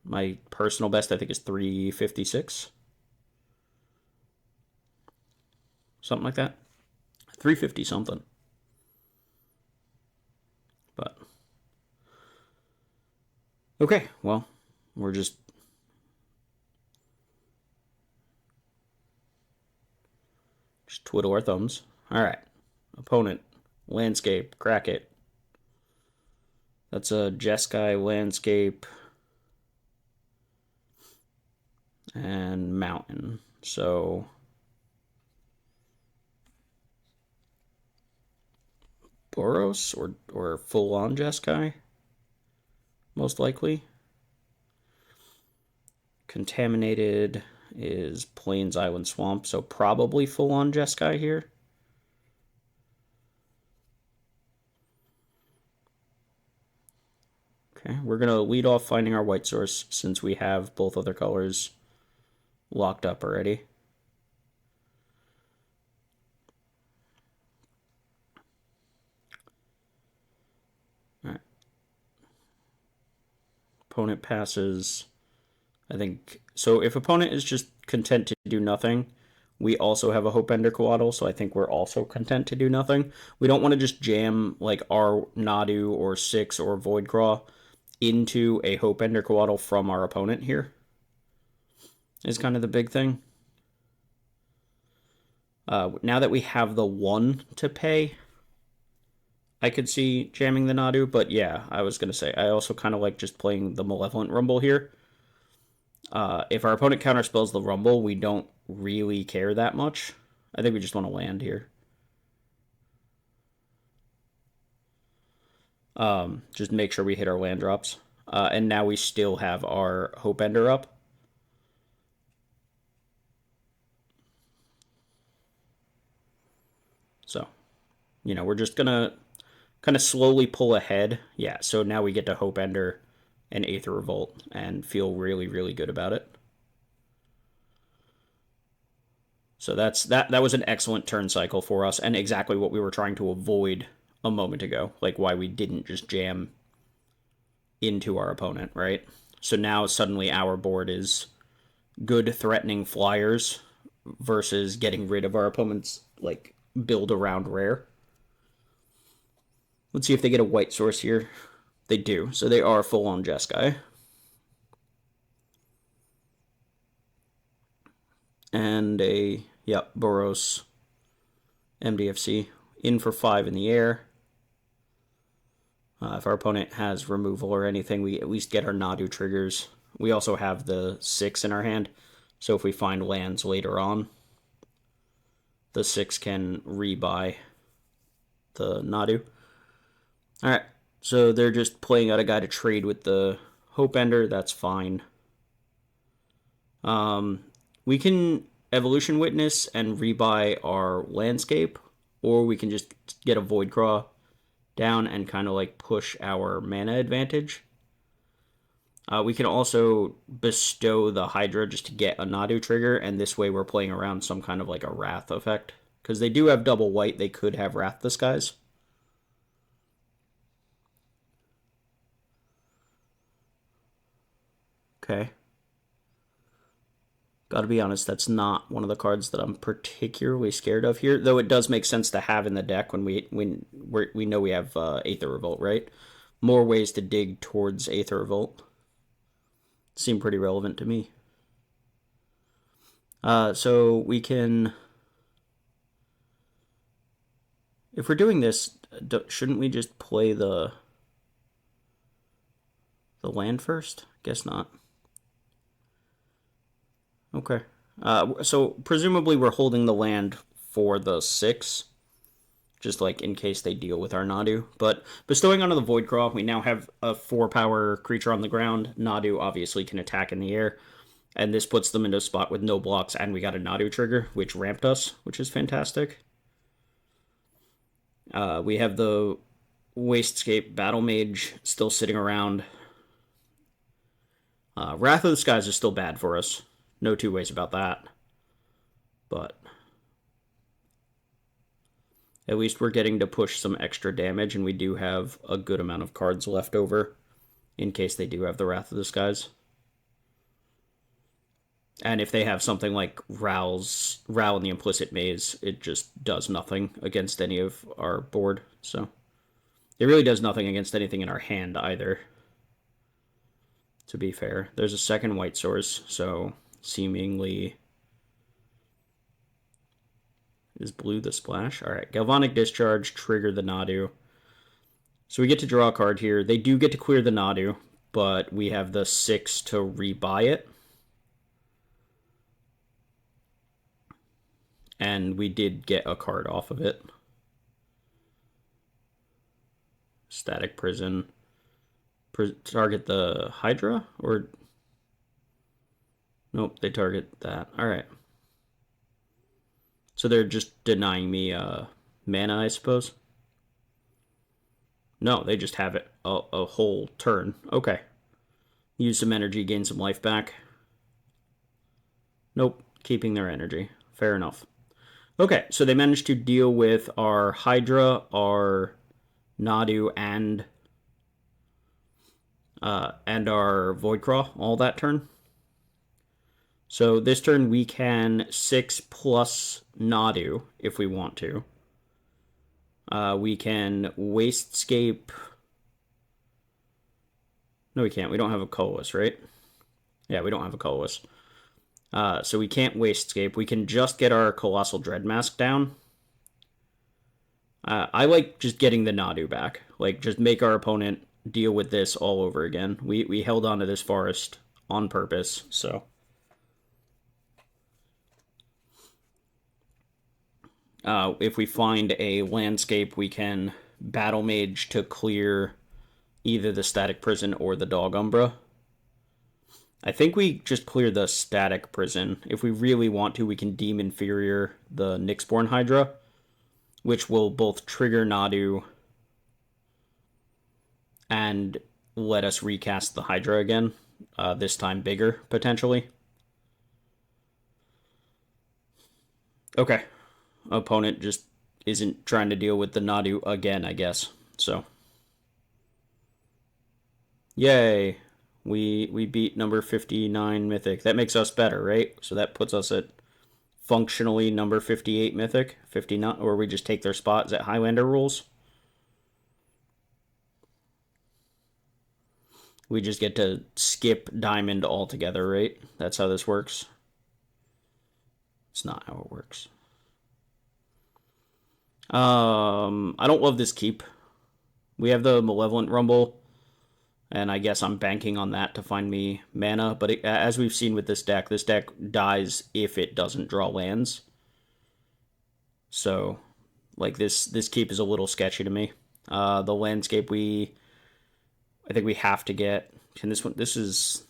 my personal best, I think, is 356. Something like that. 350 something. But okay, well, we're just twiddle our thumbs. All right, opponent, landscape, crack it. That's a Jeskai landscape and mountain. So Boros or full on Jeskai, most likely. Contaminated is Plains Island Swamp, so probably full on Jeskai here. Okay, we're going to lead off finding our white source since we have both other colors locked up already. All right. Opponent passes. I think so. If opponent is just content to do nothing, We also have a Hope-Ender Coatl, so I think we're also content to do nothing. We don't want to just jam like our Nadu or 6 or Voidcraw into a Hope-Ender Coatl from our opponent here. Is kind of the big thing. Now that we have the 1 to pay, I could see jamming the Nadu, but yeah, I was going to say, I also kind of like just playing the Malevolent Rumble here. If our opponent counterspells the Rumble, we don't really care that much. I think we just want to land here. Just make sure we hit our land drops. And now we still have our Hope Ender up. So, we're just going to kind of slowly pull ahead. Yeah, so now we get to Hope Ender and Aether Revolt and feel really, really good about it. So that was an excellent turn cycle for us and exactly what we were trying to avoid a moment ago. Like why we didn't just jam into our opponent, right? So now suddenly our board is good threatening flyers versus getting rid of our opponent's like build around rare. Let's see if they get a white source here. They do, so they are full on Jeskai. And a, yep, Boros MDFC in for 5 in the air. If our opponent has removal or anything, we at least get our Nadu triggers. We also have the 6 in our hand, so if we find lands later on, the 6 can rebuy the Nadu. Alright, so they're just playing out a guy to trade with the Hope Ender. That's fine. We can Evolution Witness and rebuy our landscape, or we can just get a Voidcraw down and kind of like push our mana advantage. We can also bestow the Hydra just to get a Nadu trigger, and this way we're playing around some kind of like a Wrath effect. Because they do have double white, they could have Wrath the Skies. Okay. Gotta be honest, that's not one of the cards that I'm particularly scared of here. Though it does make sense to have in the deck when we know we have Aether Revolt, right? More ways to dig towards Aether Revolt seem pretty relevant to me. So we can... If we're doing this, shouldn't we just play the land first? Guess not. Okay. So presumably we're holding the land for the 6, just like in case they deal with our Nadu. But bestowing onto the Voidcraw, we now have a 4-power creature on the ground. Nadu obviously can attack in the air, and this puts them into a spot with no blocks, and we got a Nadu trigger, which ramped us, which is fantastic. We have the Wastescape Battle Mage still sitting around. Wrath of the Skies is still bad for us. No two ways about that. But at least we're getting to push some extra damage, and we do have a good amount of cards left over in case they do have the Wrath of the Skies. And if they have something like Ral in the Implicit Maze, it just does nothing against any of our board. So it really does nothing against anything in our hand either, to be fair. There's a second white source, so seemingly is blue the splash. All right, Galvanic Discharge, trigger the Nadu. So we get to draw a card here. They do get to clear the Nadu, but we have the 6 to rebuy it. And we did get a card off of it. Static Prison. Target the Hydra? Or... Nope, they target that. Alright. So they're just denying me mana, I suppose? No, they just have it a whole turn. Okay. Use some energy, gain some life back. Nope, keeping their energy. Fair enough. Okay, so they managed to deal with our Hydra, our Nadu, and our Voidcraw all that turn. So this turn we can 6 plus Nadu if we want to. We can Wastscape. No, we can't. We don't have a colorless, right? Yeah, we don't have a colorless. So we can't Wastscape. We can just get our Colossal Dreadmask down. I like just getting the Nadu back. Like, just make our opponent deal with this all over again. We held on to this forest on purpose, so. If we find a landscape, we can Battle Mage to clear either the Static Prison or the Dog Umbra. I think we just clear the Static Prison. If we really want to, we can deem inferior the Nyxborn Hydra, which will both trigger Nadu and let us recast the Hydra again, this time bigger, potentially. Okay. Opponent just isn't trying to deal with the Nadu again, I guess. So. Yay. We beat number 59 Mythic. That makes us better, right? So that puts us at functionally number 58 Mythic. 59, or we just take their spot. Is that Highlander rules? We just get to skip Diamond altogether, right? That's how this works. It's not how it works. I don't love this keep. We have the Malevolent Rumble, and I guess I'm banking on that to find me mana. But as we've seen with this deck dies if it doesn't draw lands. So, like, this keep is a little sketchy to me. The landscape I think we have to get. Can this one? This is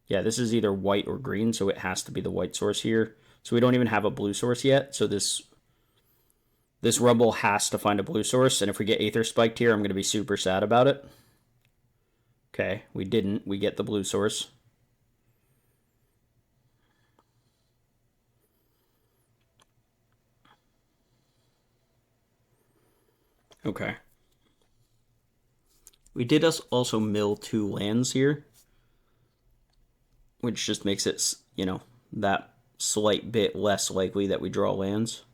either white or green, so it has to be the white source here. So we don't even have a blue source yet. So this Rumble has to find a blue source, and if we get Aether Spiked here, I'm going to be super sad about it. Okay, we didn't. We get the blue source. Okay. We did also mill 2 lands here, which just makes it, that slight bit less likely that we draw lands.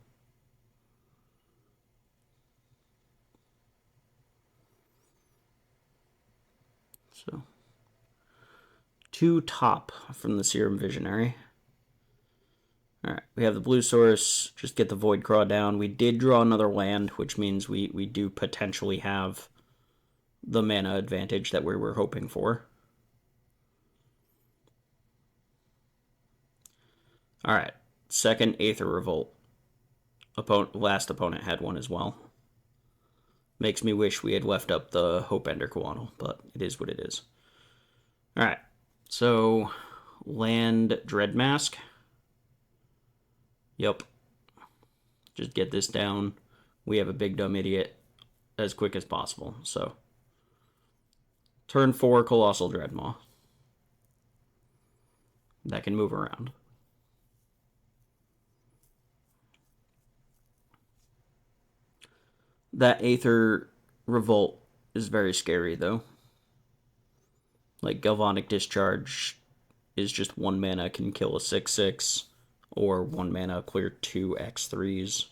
So, 2 top from the Serum Visionary. Alright, we have the blue source. Just get the Void Craw down. We did draw another land, which means we do potentially have the mana advantage that we were hoping for. Alright, second Aether Revolt. Last opponent had one as well. Makes me wish we had left up the Hope Ender Koanal, but it is what it is. Alright, so land Dreadmask. Yep. Just get this down. We have a big dumb idiot as quick as possible. So, turn 4 Colossal Dreadmaw. That can move around. That Aether Revolt is very scary, though. Like, Galvanic Discharge is just 1 mana, can kill a 6/6, or 1 mana, clear 2 X3s.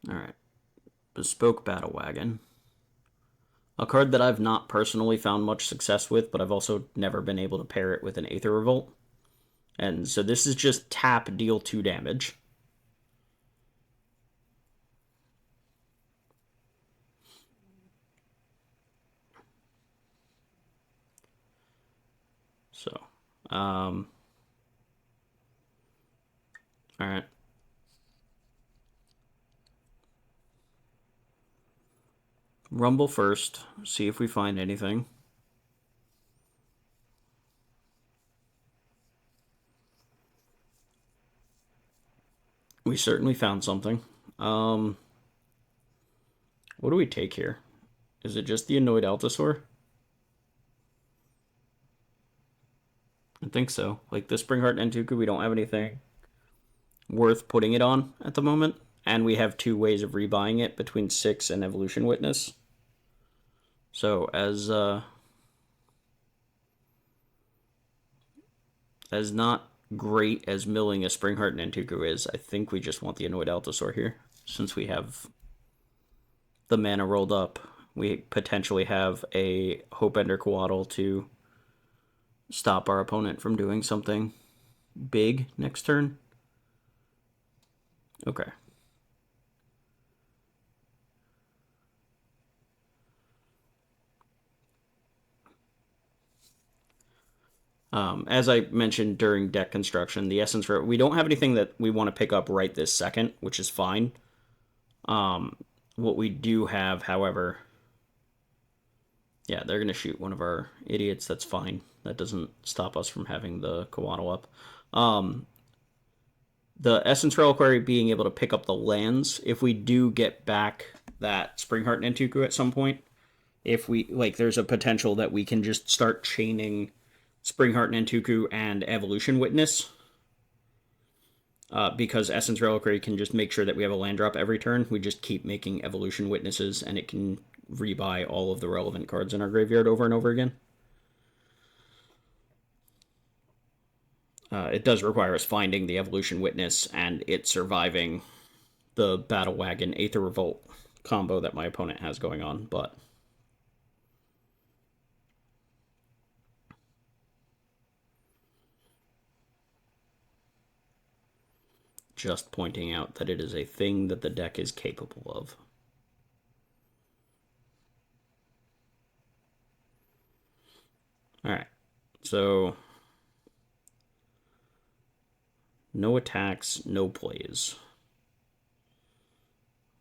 Alright. Bespoke Battle Wagon. A card that I've not personally found much success with, but I've also never been able to pair it with an Aether Revolt. And so this is just tap, deal 2 damage. So, alright. Rumble first, see if we find anything. We certainly found something. What do we take here? Is it just the Annoyed Altasaur? I think so. Like the Springheart Nentuku, we don't have anything worth putting it on at the moment. and we have 2 ways of rebuying it between 6 and Evolution Witness. So as not great as milling a Springheart Nantuko is, I think we just want the Annoyed Altasaur here. Since we have the mana rolled up, we potentially have a Hopeender Coatl to stop our opponent from doing something big next turn. Okay. As I mentioned during deck construction, the Essence Rare, we don't have anything that we want to pick up right this second, which is fine. What we do have, however, yeah, they're going to shoot one of our idiots. That's fine. That doesn't stop us from having the Coatl up. The Essence Reliquary being able to pick up the lands, if we do get back that Springheart Nantuko at some point, if we, like, there's a potential that we can just start chaining Springheart Nantuko and Evolution Witness. Because Essence Reliquary can just make sure that we have a land drop every turn. We just keep making Evolution Witnesses, and it can rebuy all of the relevant cards in our graveyard over and over again. It does require us finding the Evolution Witness and it surviving the Battle Wagon Aether Revolt combo that my opponent has going on, but just pointing out that it is a thing that the deck is capable of. Alright, so no attacks, no plays.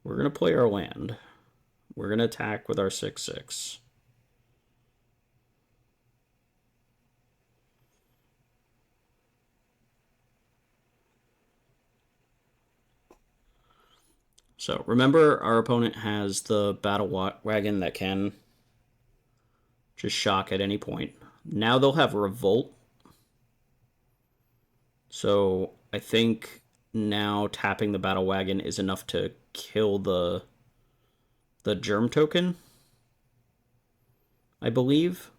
We're going to play our land. We're going to attack with our 6/6. So remember, our opponent has the Battle Wagon that can just shock at any point. Now they'll have Revolt. So I think now tapping the Battle Wagon is enough to kill the Germ token, I believe.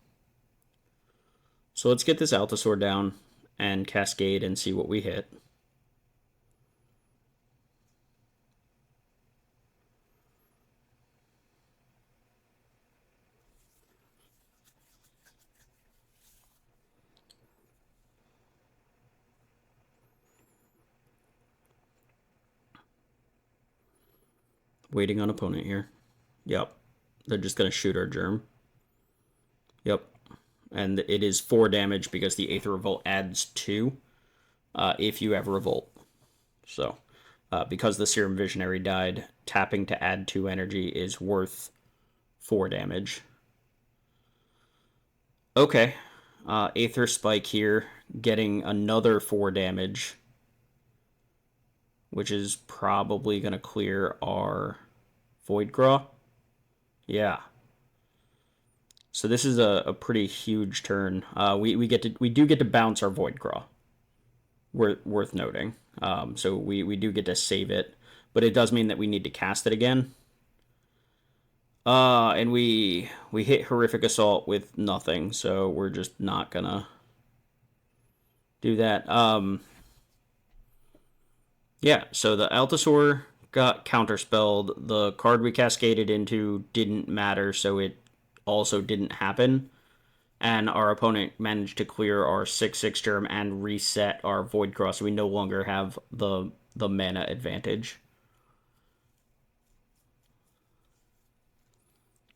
So let's get this Altasaur down and Cascade and see what we hit. Waiting on opponent here. Yep. They're just going to shoot our Germ. Yep. And it is 4 damage because the Aether Revolt adds 2 if you have Revolt. So, because the Serum Visionary died, tapping to add 2 energy is worth 4 damage. Okay. Aether Spike here, getting another 4 damage, which is probably going to clear our Voidgraw. Yeah. So this is a pretty huge turn. We do get to bounce our Voidgraw. Worth noting. So we do get to save it, but it does mean that we need to cast it again. And we hit Horrific Assault with nothing, so we're just not gonna do that. Yeah, so the Altasaur got counterspelled. The card we cascaded into didn't matter, so it also didn't happen. And our opponent managed to clear our 6/6 Germ and reset our Voidgraw, so we no longer have the mana advantage.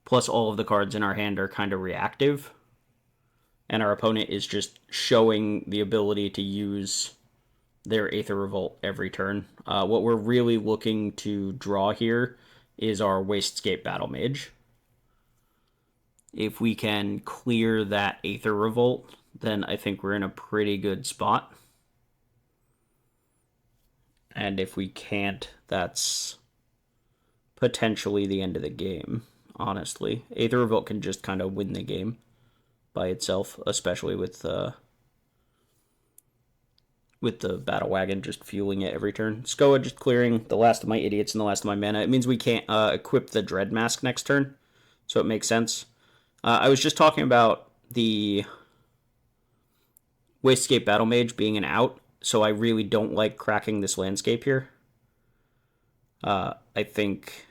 Plus, all of the cards in our hand are kind of reactive. And our opponent is just showing the ability to use their Aether Revolt every turn. What we're really looking to draw here is our Wastegate Battle Mage. If we can clear that Aether Revolt, then I think we're in a pretty good spot. And if we can't, that's potentially the end of the game, honestly. Aether Revolt can just kind of win the game by itself, especially with with the battle wagon just fueling it every turn. Skoa just clearing the last of my idiots and the last of my mana. It means we can't equip the Dread Mask next turn, so it makes sense. I was just talking about the Wastegate Battle Mage being an out, so I really don't like cracking this landscape here. I think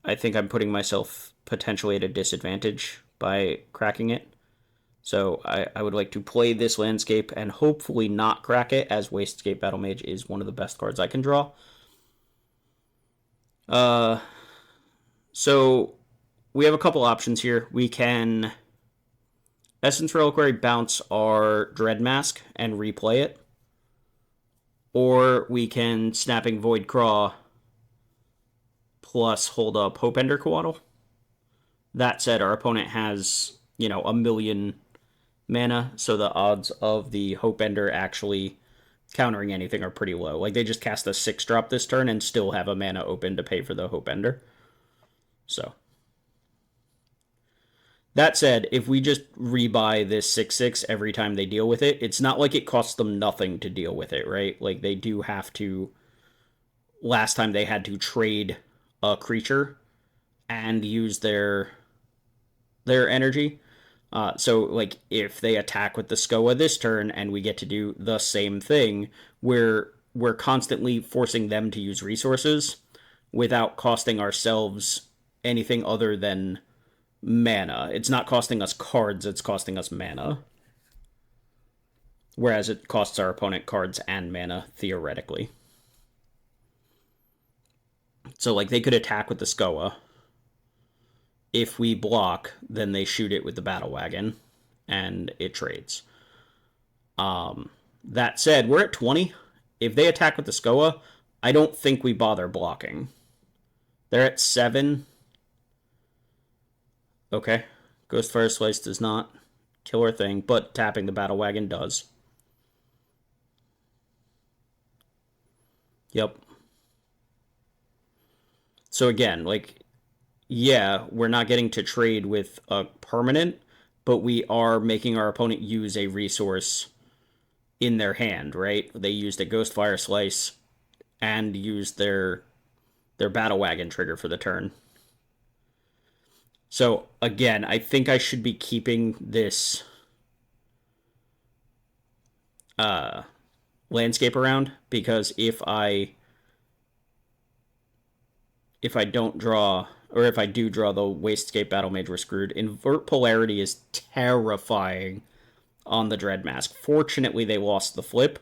I'm putting myself potentially at a disadvantage by cracking it. So I would like to play this landscape and hopefully not crack it, as Wastegate Battle Mage is one of the best cards I can draw. So we have a couple options here. We can Essence Reliquary bounce our Dread Mask and replay it. Or we can Snapping Void Craw plus hold up Hopeender Coatl. That said, our opponent has, a million mana, so the odds of the Hopeender actually countering anything are pretty low. Like, they just cast a 6-drop this turn and still have a mana open to pay for the Hopeender. So, that said, if we just rebuy this 6/6 every time they deal with it, it's not like it costs them nothing to deal with it, right? Like, they do have to. Last time they had to trade a creature and use their energy. So, like, if they attack with the Skoa this turn and we get to do the same thing, we're constantly forcing them to use resources without costing ourselves anything other than mana. It's not costing us cards, it's costing us mana. Whereas it costs our opponent cards and mana, theoretically. So, like, they could attack with the Skoa. If we block, then they shoot it with the battle wagon, and it trades. That said, we're at 20. If they attack with the Skoa, I don't think we bother blocking. They're at 7. Okay. Ghostfire Slice does not kill our thing, but tapping the battle wagon does. Yep. So again, like, yeah, we're not getting to trade with a permanent, but we are making our opponent use a resource in their hand, right? They used a Ghostfire Slice and used their battle wagon trigger for the turn. So again, I think I should be keeping this landscape around, because if I don't draw, or if I do draw the Wastegate Battle Mage, we're screwed. Invert Polarity is terrifying on the Dread Mask. Fortunately, they lost the flip.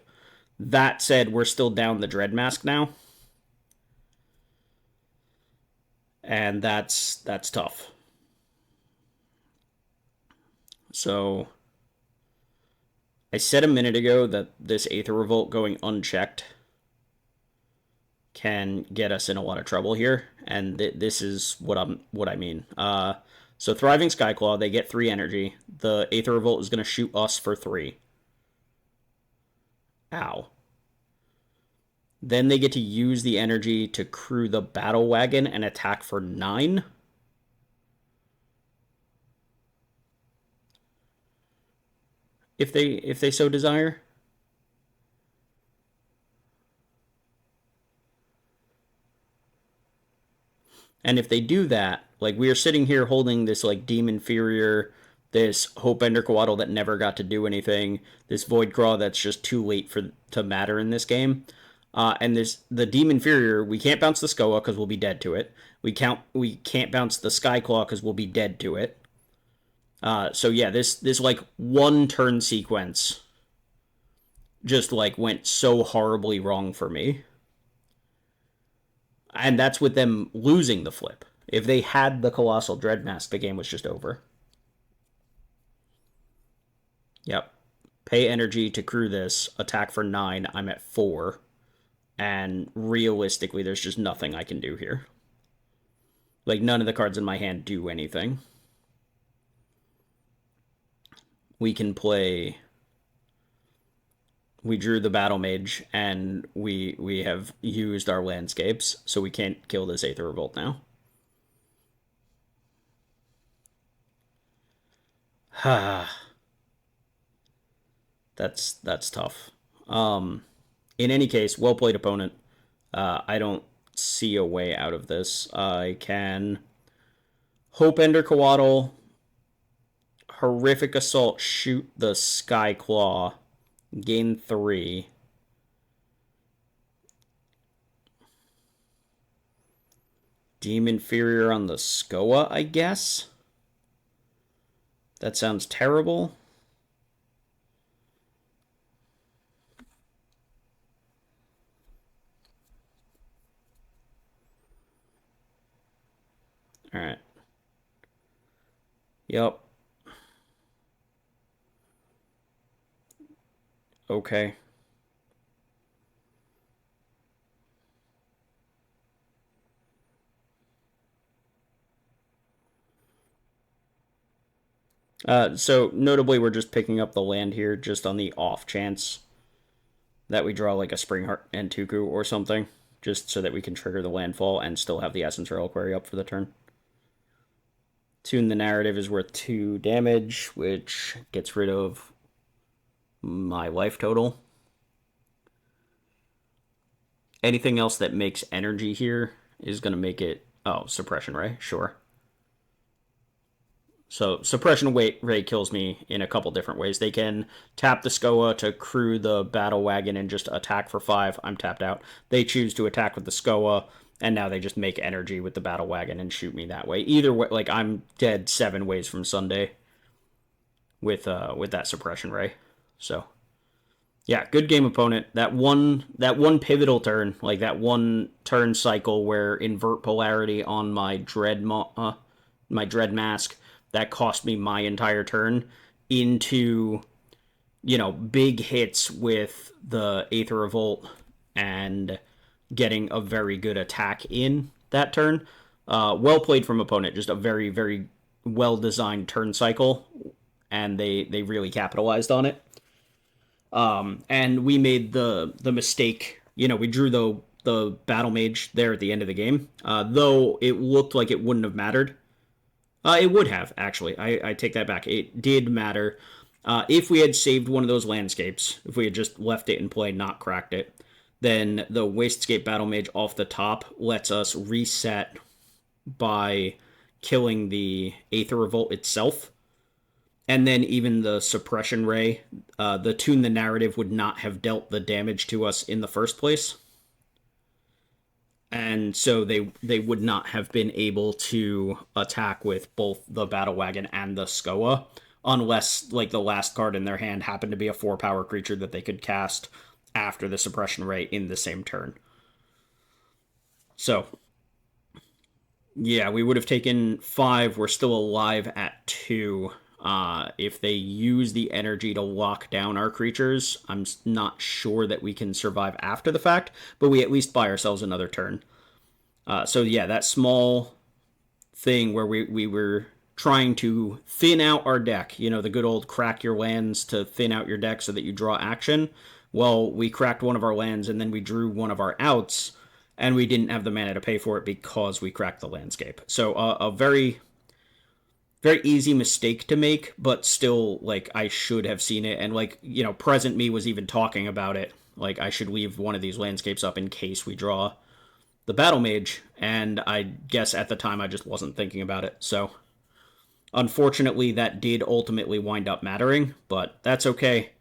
That said, we're still down the Dread Mask now. And that's tough. So, I said a minute ago that this Aether Revolt going unchecked can get us in a lot of trouble here, and this is what I mean. So Thriving Skyclaw, they get 3 energy. The Aether Revolt is going to shoot us for 3. Ow. Then they get to use the energy to crew the battle wagon and attack for 9. If they so desire. And if they do that, like, we are sitting here holding this, like, Demon Inferior, this Hopeender Coatl that never got to do anything, this Void Craw that's just too late to matter in this game. And the Demon Inferior, we can't bounce the Skoa because we'll be dead to it. We can't bounce the Skyclaw because we'll be dead to it. So yeah, this like one turn sequence just like went so horribly wrong for me. And that's with them losing the flip. If they had the Colossal Dread Mask, the game was just over. Yep. Pay energy to crew this. Attack for 9. I'm at 4. And realistically, there's just nothing I can do here. Like, none of the cards in my hand do anything. We can play... We drew the Battle Mage, and we have used our landscapes, so we can't kill this Aether Revolt now. That's tough. In any case, well played, opponent. I don't see a way out of this. I can Hope Ender Coatl, Horrific Assault, shoot the Sky Claw, gain 3. Deem Inferior on the Skoa, I guess? That sounds terrible. Alright. Yep. Okay. So notably, we're just picking up the land here just on the off chance that we draw like a Springheart and Tuku or something, just so that we can trigger the landfall and still have the Essence Reliquary up for the turn. Tune the Narrative is worth 2 damage, which gets rid of my life total. Anything else that makes energy here is going to make it... Oh, Suppression Ray, sure. So Suppression Ray kills me in a couple different ways. They can tap the Skoa to crew the Battle Wagon and just attack for 5. I'm tapped out. They choose to attack with the Skoa, and now they just make energy with the Battle Wagon and shoot me that way. Either way, like, I'm dead 7 ways from Sunday with that Suppression Ray. So yeah, good game, opponent. That one pivotal turn, like that one turn cycle where invert polarity on my Dread Mask, that cost me my entire turn, into, big hits with the Aether Revolt and getting a very good attack in that turn. Well played from opponent. Just a very, very well-designed turn cycle, and they really capitalized on it. And we made the mistake. We drew the Battle Mage there at the end of the game, though it looked like it wouldn't have mattered. It would have, actually. I take that back. It did matter. If we had saved one of those landscapes, if we had just left it in play, not cracked it, then the Wastescape Battle Mage off the top lets us reset by killing the Aether Revolt itself. And then even the Suppression Ray, the Tune the Narrative would not have dealt the damage to us in the first place. And so they would not have been able to attack with both the Battle Wagon and the Skoa, unless, like, the last card in their hand happened to be a 4-power creature that they could cast after the Suppression Ray in the same turn. So, yeah, we would have taken 5. We're still alive at 2. If they use the energy to lock down our creatures, I'm not sure that we can survive after the fact, but we at least buy ourselves another turn. So yeah, that small thing where we were trying to thin out our deck, the good old crack your lands to thin out your deck so that you draw action. Well, we cracked one of our lands and then we drew one of our outs, and we didn't have the mana to pay for it because we cracked the landscape. So a very, very easy mistake to make, but still, like, I should have seen it. And, like, present me was even talking about it. Like, I should leave one of these landscapes up in case we draw the Battle Mage. And I guess at the time I just wasn't thinking about it. So, unfortunately, that did ultimately wind up mattering, but that's okay.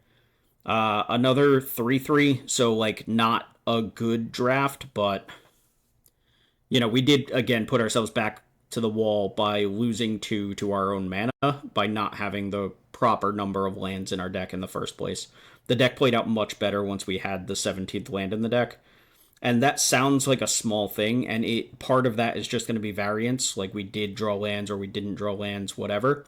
Another 3-3, so, like, not a good draft, but, we did, again, put ourselves back to the wall by losing 2 to our own mana, by not having the proper number of lands in our deck in the first place. The deck played out much better once we had the 17th land in the deck, and that sounds like a small thing, and part of that is just going to be variance, like we did draw lands or we didn't draw lands, whatever,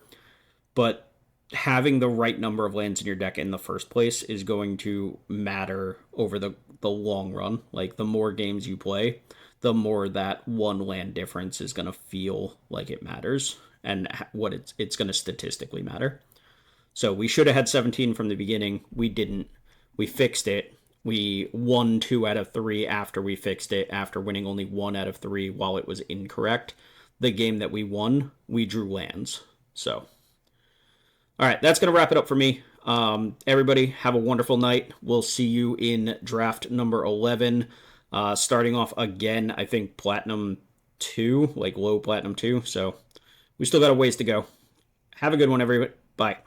but having the right number of lands in your deck in the first place is going to matter over the long run. Like, the more games you play, the more that one land difference is going to feel like it matters, and what it's going to statistically matter. So we should have had 17 from the beginning. We didn't. We fixed it. We won 2 out of 3 after we fixed it, after winning only 1 out of 3 while it was incorrect. The game that we won, we drew lands. So, all right, that's going to wrap it up for me. Everybody, have a wonderful night. We'll see you in draft number 11. Starting off again, I think Platinum 2, like low Platinum 2. So we still got a ways to go. Have a good one, everybody. Bye.